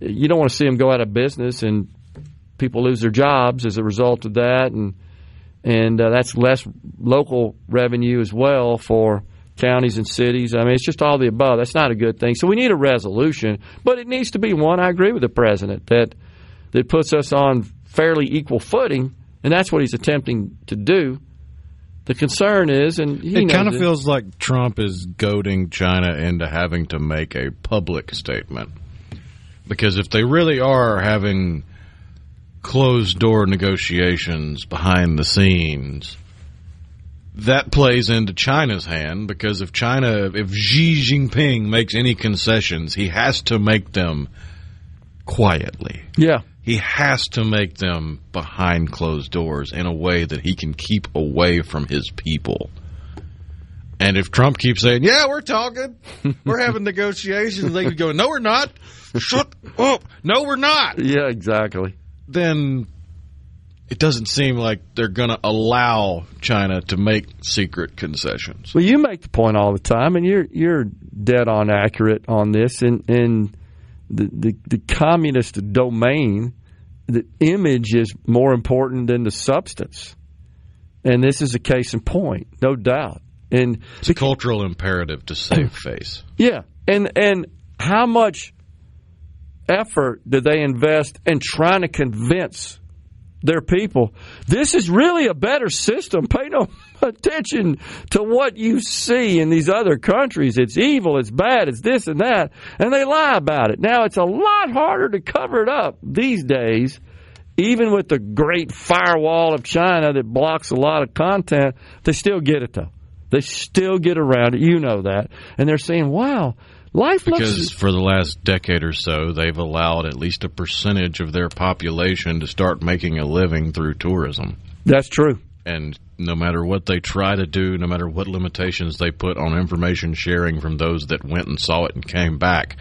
You don't want to see them go out of business and people lose their jobs as a result of that, and that's less local revenue as well for counties and cities. I mean, it's just all the above. That's not a good thing. So we need a resolution, but it needs to be one, I agree with the president, that puts us on fairly equal footing, and that's what he's attempting to do. The concern is, and it kind of feels like Trump is goading China into having to make a public statement, because if they really are having closed-door negotiations behind the scenes, that plays into China's hand, because if Xi Jinping makes any concessions, he has to make them quietly. Yeah. He has to make them behind closed doors in a way that he can keep away from his people. And if Trump keeps saying, yeah, we're talking, we're having negotiations, they could go, no, we're not. Shut up. No, we're not. Yeah, exactly. Then it doesn't seem like they're going to allow China to make secret concessions. Well, you make the point all the time, and you're dead on accurate on this. In the communist domain, the image is more important than the substance. And this is a case in point, no doubt. And it's a cultural imperative to save face. Yeah, and how much effort do they invest in trying to convince their people this is really a better system? Pay no attention to what you see in these other countries. It's evil, it's bad, it's this and that, and they lie about it. Now, it's a lot harder to cover it up these days, even with the great firewall of China that blocks a lot of content. They still get it, though. They still get around it. You know that. And they're saying, wow, life looks... Because for the last decade or so, they've allowed at least a percentage of their population to start making a living through tourism. That's true. And no matter what they try to do, no matter what limitations they put on information sharing from those that went and saw it and came back,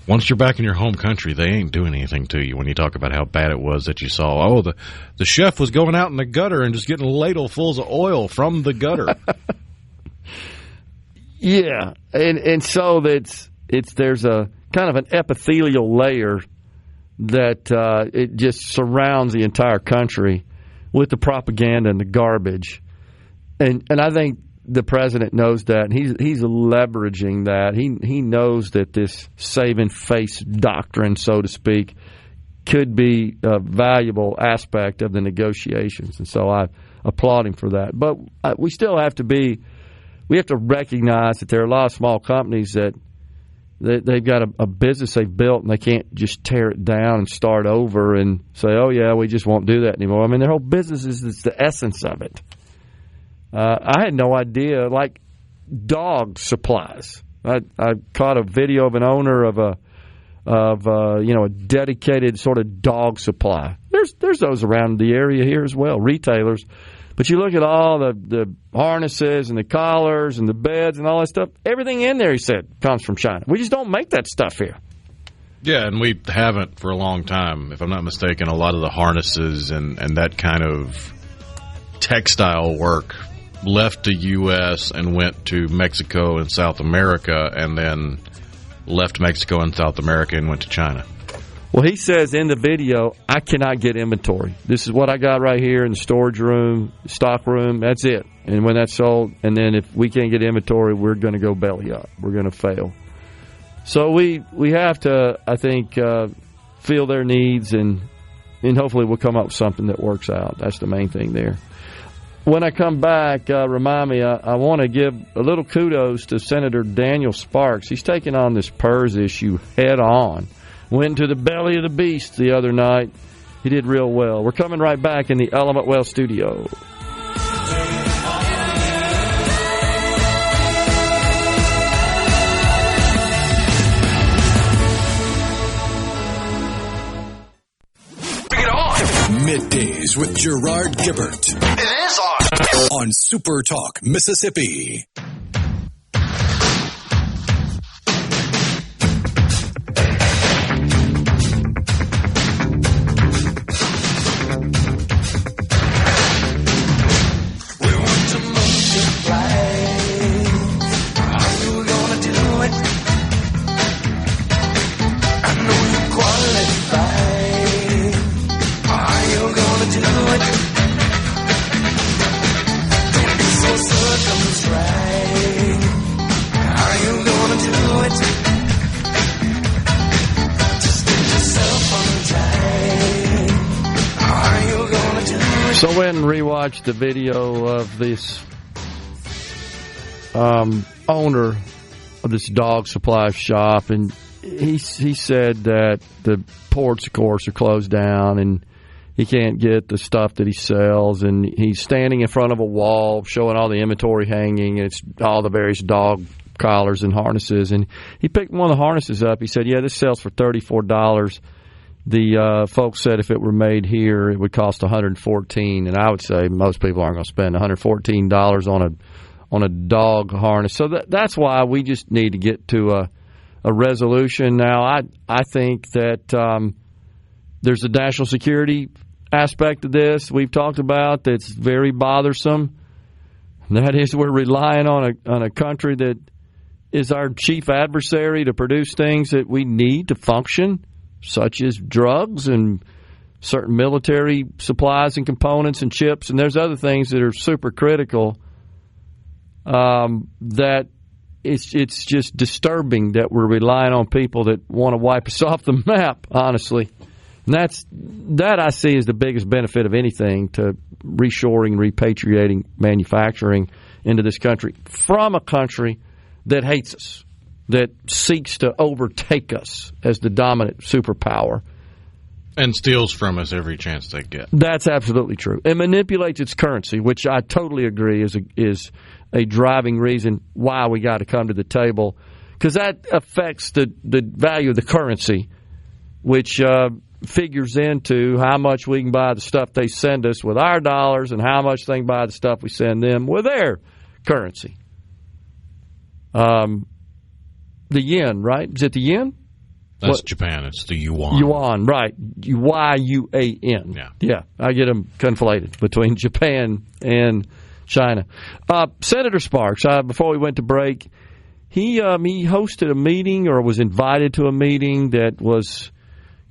once you're back in your home country, they ain't doing anything to you when you talk about how bad it was that you saw. Oh, the chef was going out in the gutter and just getting ladlefuls of oil from the gutter. Yeah, and so there's a kind of an epithelial layer that it just surrounds the entire country with the propaganda and the garbage, and I think the president knows that, and he's leveraging that. He knows that this saving face doctrine, so to speak, could be a valuable aspect of the negotiations, and so I applaud him for that. But we still have to recognize that there are a lot of small companies that they've got a business they've built, and they can't just tear it down and start over and say, oh, yeah, we just won't do that anymore. I mean, their whole business is the essence of it. I had no idea, like dog supplies. I caught a video of an owner of a dedicated sort of dog supply. There's those around the area here as well, retailers. But you look at all the harnesses and the collars and the beds and all that stuff, everything in there, he said, comes from China. We just don't make that stuff here. Yeah, and we haven't for a long time. If I'm not mistaken, a lot of the harnesses and that kind of textile work left the U.S. and went to Mexico and South America, and then left Mexico and South America and went to China. Well, he says in the video, I cannot get inventory. This is what I got right here in the storage room, stock room. That's it. And when that's sold, and then if we can't get inventory, we're going to go belly up. We're going to fail. So we have to, I think, feel their needs, and hopefully we'll come up with something that works out. That's the main thing there. When I come back, remind me, I want to give a little kudos to Senator Daniel Sparks. He's taking on this PERS issue head on. Went to the belly of the beast the other night. He did real well. We're coming right back in the Element Well studio. Middays with Gerard Gibert. It is on SuperTalk, Mississippi. So I went and rewatched the video of this owner of this dog supply shop, and he said that the ports, of course, are closed down, and he can't get the stuff that he sells, and he's standing in front of a wall showing all the inventory hanging, and it's all the various dog collars and harnesses, and he picked one of the harnesses up. He said, yeah, this sells for $34. the folks said if it were made here, it would cost $114, and I would say most people aren't going to spend $114 on a dog harness. So that's why we just need to get to a resolution. Now, I think that there's a national security aspect of this we've talked about that's very bothersome. That is, we're relying on a country that is our chief adversary to produce things that we need to function, such as drugs and certain military supplies and components and chips. And there's other things that are super critical that it's just disturbing that we're relying on people that want to wipe us off the map, honestly. And that I see as the biggest benefit of anything to reshoring and repatriating manufacturing into this country from a country that hates us, that seeks to overtake us as the dominant superpower. And steals from us every chance they get. That's absolutely true. And manipulates its currency, which I totally agree is a driving reason why we got to come to the table, because that affects the value of the currency, which figures into how much we can buy the stuff they send us with our dollars and how much they can buy the stuff we send them with their currency. The yen, right? Is it the yen? That's Japan. It's the yuan. Yuan, right. Y-U-A-N. Yeah, I get them conflated between Japan and China. Senator Sparks, before we went to break, he hosted a meeting or was invited to a meeting that was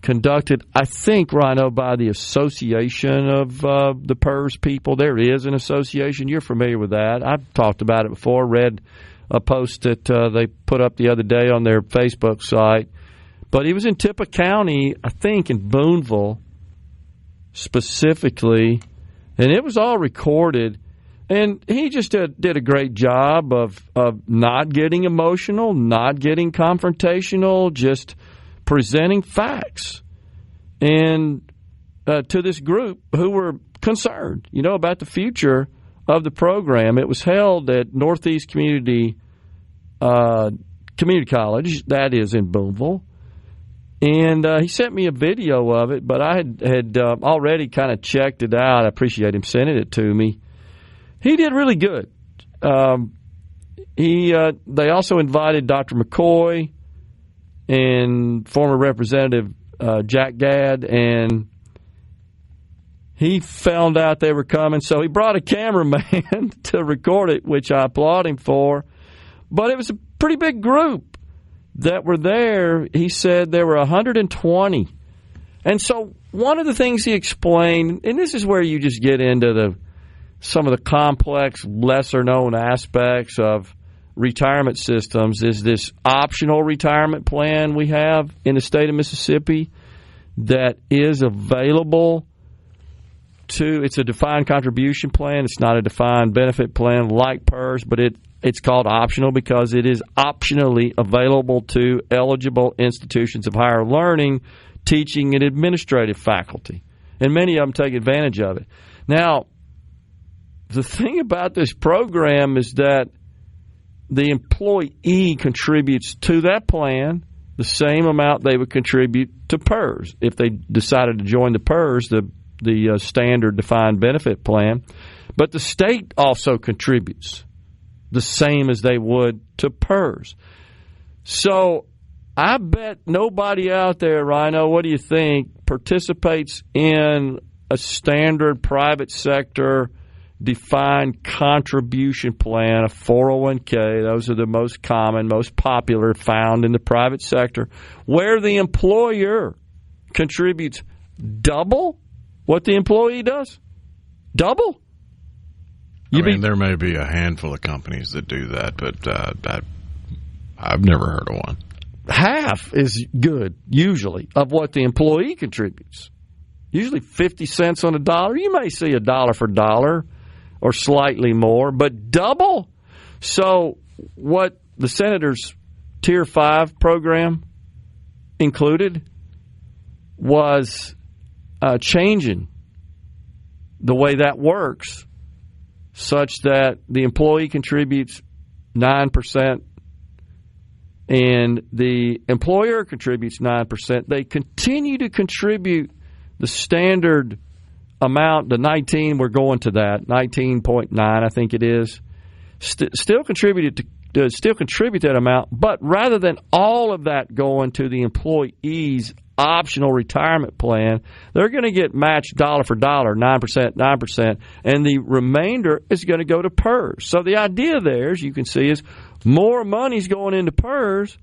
conducted, I think, Rhino, by the Association of the PERS people. There is an association. You're familiar with that. I've talked about it before, read a post that they put up the other day on their Facebook site. But he was in Tippah County, I think, in Booneville specifically, and it was all recorded. And he just did a great job of not getting emotional, not getting confrontational, just presenting facts and to this group who were concerned, about the future of the program. It was held at Northeast Community College, that is in Booneville. And he sent me a video of it, but I had already kind of checked it out. I appreciate him sending it to me. He did really good. They also invited Dr. McCoy and former Representative Jack Gadd, and he found out they were coming, so he brought a cameraman to record it, which I applaud him for. But it was a pretty big group that were there. He said there were 120. And so one of the things he explained, and this is where you just get into some of the complex, lesser-known aspects of retirement systems, is this optional retirement plan we have in the state of Mississippi that is available to, it's a defined contribution plan. It's not a defined benefit plan like PERS, but it's called optional because it is optionally available to eligible institutions of higher learning, teaching, and administrative faculty. And many of them take advantage of it. Now, the thing about this program is that the employee contributes to that plan the same amount they would contribute to PERS if they decided to join the PERS, the standard defined benefit plan. But the state also contributes the same as they would to PERS. So I bet nobody out there, Rhino, what do you think, participates in a standard private sector defined contribution plan, a 401k. Those are the most common, most popular, found in the private sector, where the employer contributes double what the employee does. Double. There may be a handful of companies that do that, but I've never heard of one. Half is good, usually, of what the employee contributes. Usually 50 cents on a dollar. You may see a dollar for dollar or slightly more, but double. So what the Senator's Tier 5 program included was changing the way that works such that the employee contributes 9% And the employer contributes 9%. They continue to contribute the standard amount, the 19, we're going to that, 19.9, I think it is. Still contribute that amount, but rather than all of that going to the employee's optional retirement plan, they're going to get matched dollar for dollar, 9%, and the remainder is going to go to PERS. So the idea there, as you can see, is more money's going into PERS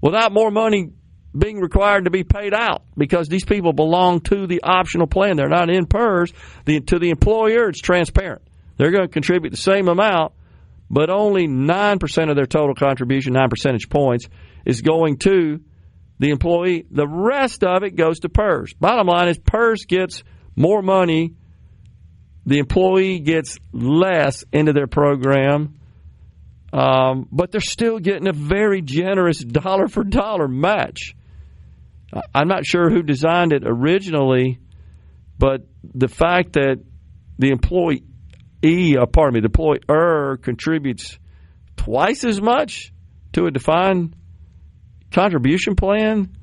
without more money being required to be paid out, because these people belong to the optional plan. They're not in PERS. To the employer, it's transparent. They're going to contribute the same amount, but only 9% of their total contribution, 9 percentage points, is going to the employee. The rest of it goes to PERS. Bottom line is PERS gets more money. The employee gets less into their program, but they're still getting a very generous dollar-for-dollar match. I'm not sure who designed it originally, but the fact that the employer contributes twice as much to a defined contribution plan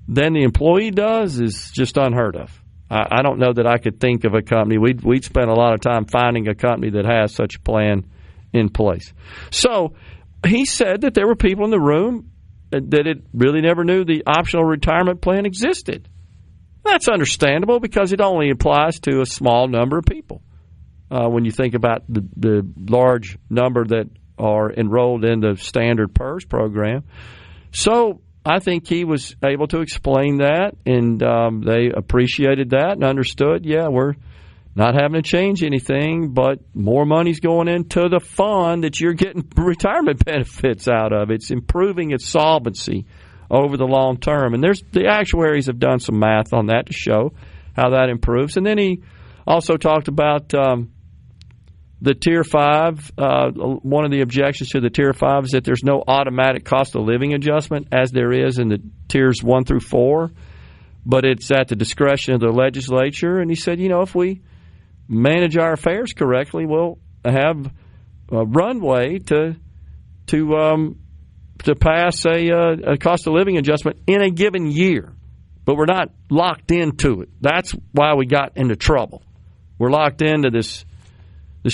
than the employee does is just unheard of. I don't know that I could think of a company. We'd spent a lot of time finding a company that has such a plan in place. So he said that there were people in the room that it really never knew the optional retirement plan existed. That's understandable because it only applies to a small number of people. When you think about the large number that are enrolled in the standard PERS program. So I think he was able to explain that, and they appreciated that and understood, we're not having to change anything, but more money's going into the fund that you're getting retirement benefits out of. It's improving its solvency over the long term. And the actuaries have done some math on that to show how that improves. And then he also talked about the Tier 5. One of the objections to the Tier 5 is that there's no automatic cost of living adjustment as there is in the Tiers 1 through 4, but it's at the discretion of the legislature. And he said, if we manage our affairs correctly, we'll have a runway to pass a cost of living adjustment in a given year. But we're not locked into it. That's why we got into trouble. We're locked into this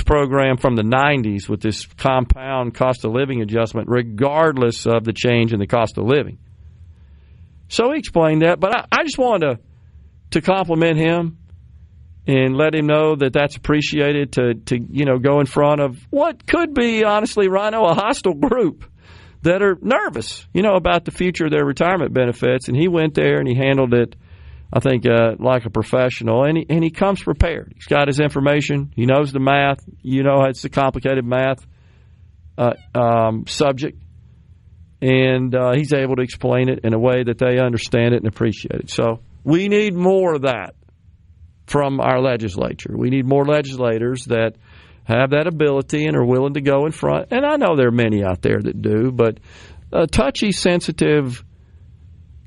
program from the 90s with this compound cost of living adjustment regardless of the change in the cost of living. So he explained that, but I just wanted to compliment him and let him know that that's appreciated to go in front of what could be, honestly, Rhino, a hostile group that are nervous, about the future of their retirement benefits. And he went there and he handled it, I think, like a professional. And he comes prepared. He's got his information. He knows the math. It's a complicated math subject. And he's able to explain it in a way that they understand it and appreciate it. So we need more of that from our legislature. We need more legislators that have that ability and are willing to go in front. And I know there are many out there that do, but a touchy, sensitive,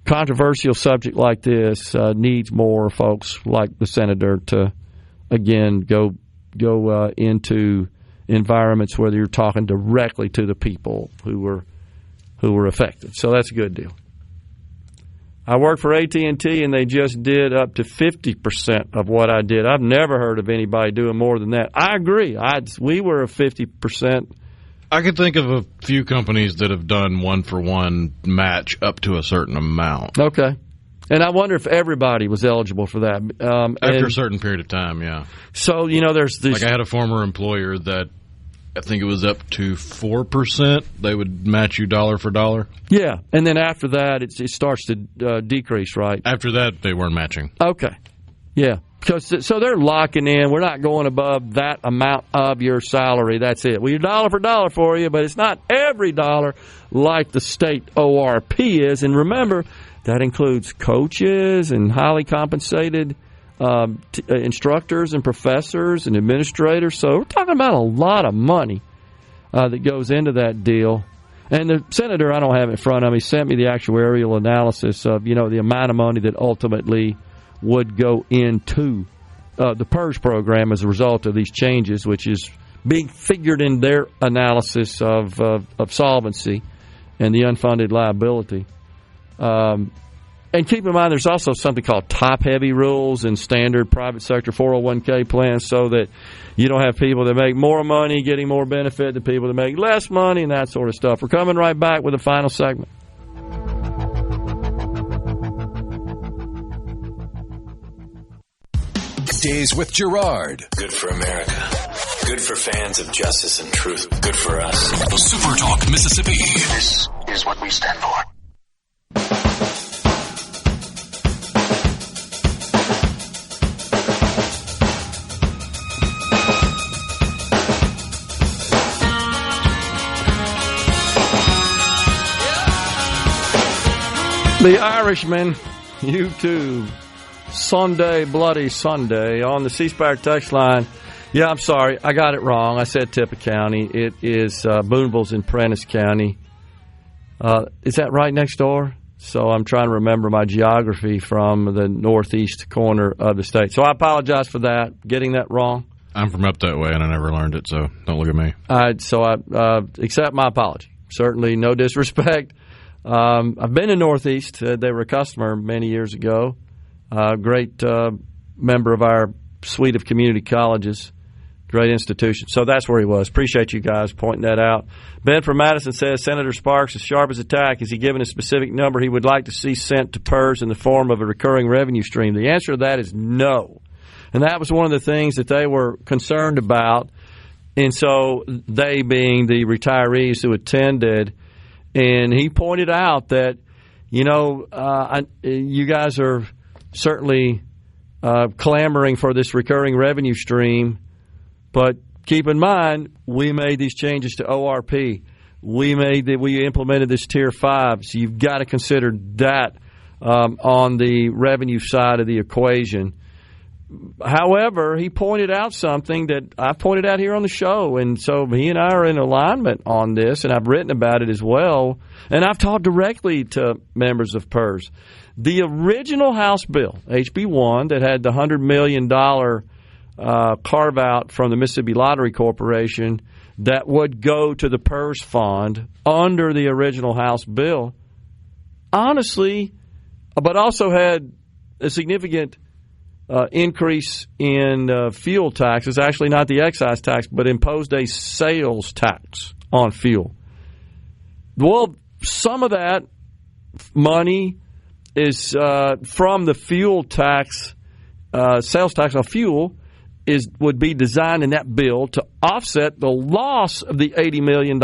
controversial subject like this needs more folks like the senator to, again, go into environments where you're talking directly to the people who were affected. So that's a good deal. I worked for AT&T, and they just did up to 50% of what I did. I've never heard of anybody doing more than that. I agree. We were a 50%. I could think of a few companies that have done one-for-one match up to a certain amount. Okay. And I wonder if everybody was eligible for that. After a certain period of time, yeah. So, there's this... Like I had a former employer that I think it was up to 4%. They would match you dollar for dollar. Yeah, and then after that, it starts to decrease, right? After that, they weren't matching. Okay, yeah. So they're locking in. We're not going above that amount of your salary. That's it. We're dollar for dollar for you, but it's not every dollar like the state ORP is. And remember, that includes coaches and highly compensated instructors and professors and administrators. So we're talking about a lot of money that goes into that deal. And the senator, I don't have it in front of me, sent me the actuarial analysis of, the amount of money that ultimately would go into the PERS program as a result of these changes, which is being figured in their analysis of solvency. and the unfunded liability. And keep in mind, there's also something called top-heavy rules in standard private sector 401k plans, so that you don't have people that make more money getting more benefit than people that make less money and that sort of stuff. We're coming right back with the final segment. Days with Gerard. Good for America. Good for fans of justice and truth. Good for us. SuperTalk Mississippi. This is what we stand for. The Irishman, YouTube, Sunday, Bloody Sunday, on the C-Spire text line. Yeah, I'm sorry, I got it wrong. I said Tippah County. It is Boonville's in Prentice County. Is that right next door? So I'm trying to remember my geography from the northeast corner of the state. So I apologize for that, getting that wrong. I'm from up that way, and I never learned it, so don't look at me. So I accept my apology. Certainly no disrespect. I've been in Northeast. They were a customer many years ago. Great member of our suite of community colleges. Great institution. So that's where he was. Appreciate you guys pointing that out. Ben from Madison says, Senator Sparks, as sharp as a tack, is he given a specific number he would like to see sent to PERS in the form of a recurring revenue stream? The answer to that is no. And that was one of the things that they were concerned about. And so they being the retirees who attended. And he pointed out that, you guys are certainly clamoring for this recurring revenue stream, but keep in mind, we made these changes to ORP. We implemented this Tier 5, so you've got to consider that on the revenue side of the equation. However, he pointed out something that I pointed out here on the show, and so he and I are in alignment on this, and I've written about it as well, and I've talked directly to members of PERS. The original House bill, HB 1, that had the $100 million carve-out from the Mississippi Lottery Corporation that would go to the PERS fund under the original House bill, honestly, but also had a significant increase in fuel taxes, actually not the excise tax, but imposed a sales tax on fuel. Well, some of that money is from the fuel tax, sales tax on fuel, would be designed in that bill to offset the loss of the $80 million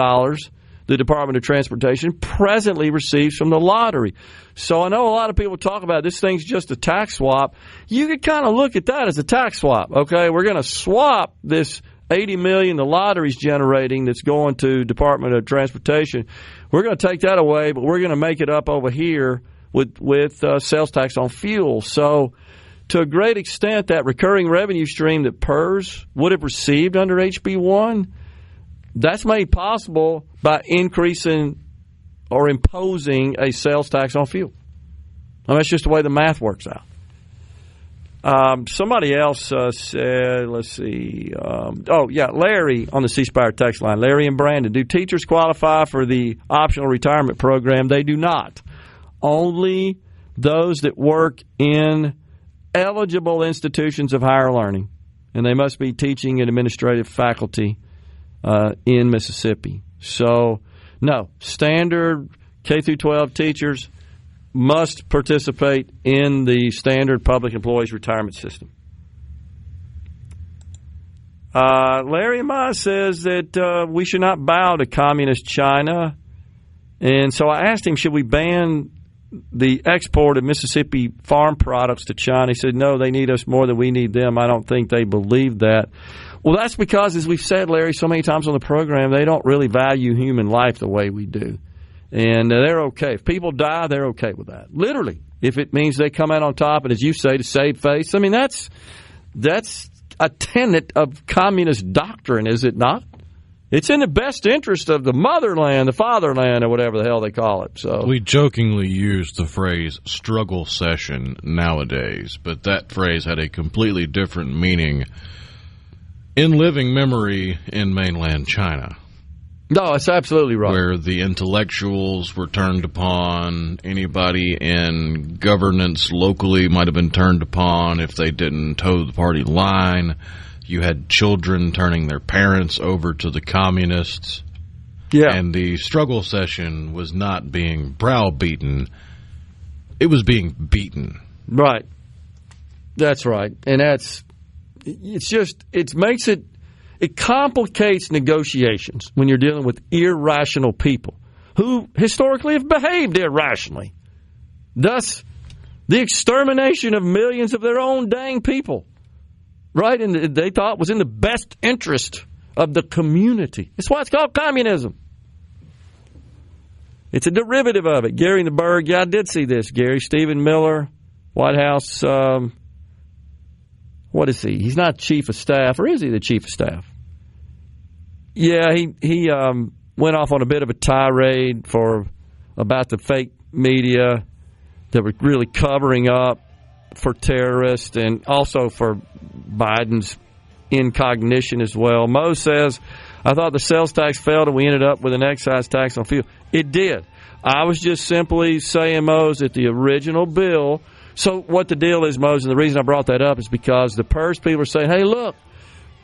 the Department of Transportation presently receives from the lottery. So I know a lot of people talk about this thing's just a tax swap. You could kind of look at that as a tax swap. Okay, we're going to swap this $80 million the lottery's generating that's going to Department of Transportation. We're going to take that away, but we're going to make it up over here with sales tax on fuel. So to a great extent, that recurring revenue stream that PERS would have received under HB 1, that's made possible by increasing or imposing a sales tax on fuel. And that's just the way the math works out. Somebody else said, let's see. Larry on the C-Spire text line. Larry and Brandon. Do teachers qualify for the optional retirement program? They do not. Only those that work in eligible institutions of higher learning. And they must be teaching and administrative faculty in Mississippi. So, no, standard K-12 teachers must participate in the standard public employees retirement system. Larry Amaya says that we should not bow to communist China. And so I asked him, should we ban the export of Mississippi farm products to China? He said, no, they need us more than we need them. I don't think they believe that. Well, that's because, as we've said, Larry, so many times on the program, they don't really value human life the way we do. And they're okay. If people die, they're okay with that. Literally. If it means they come out on top, and as you say, to save face. I mean, that's a tenet of communist doctrine, is it not? It's in the best interest of the motherland, the fatherland, or whatever the hell they call it. So we jokingly use the phrase struggle session nowadays, but that phrase had a completely different meaning in living memory in mainland China. No, that's absolutely right. Where the intellectuals were turned upon, anybody in governance locally might have been turned upon if they didn't toe the party line. You had children turning their parents over to the communists. Yeah. And the struggle session was not being browbeaten. It was being beaten. Right. That's right. And it complicates negotiations when you're dealing with irrational people who historically have behaved irrationally. Thus, the extermination of millions of their own dang people, right? And they thought was in the best interest of the community. That's why it's called communism. It's a derivative of it. Gary in the Berg, yeah, I did see this, Gary. Stephen Miller, White House, what is he? He's not chief of staff, or is he the chief of staff? Yeah, he went off on a bit of a tirade about the fake media that were really covering up for terrorists and also for Biden's incognition as well. Mo says, I thought the sales tax failed and we ended up with an excise tax on fuel. It did. I was just simply saying, Mose, that the original bill. So what the deal is, Mose, and the reason I brought that up is because the PERS people are saying, hey, look,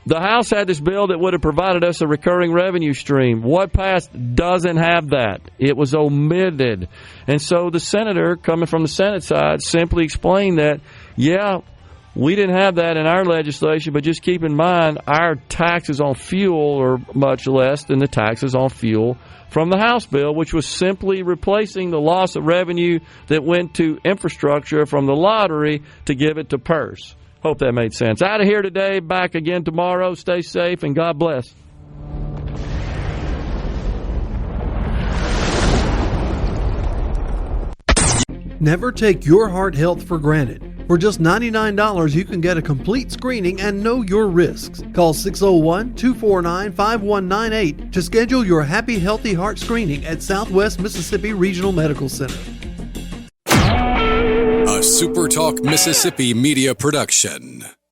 the House had this bill that would have provided us a recurring revenue stream. What passed doesn't have that. It was omitted. And so the senator, coming from the Senate side, simply explained that, yeah, we didn't have that in our legislation, but just keep in mind our taxes on fuel are much less than the taxes on fuel from the House bill, which was simply replacing the loss of revenue that went to infrastructure from the lottery to give it to PERS. Hope that made sense. Out of here today, back again tomorrow. Stay safe and God bless. Never take your heart health for granted. For just $99, you can get a complete screening and know your risks. Call 601-249-5198 to schedule your Happy Healthy Heart screening at Southwest Mississippi Regional Medical Center. A SuperTalk Mississippi media production.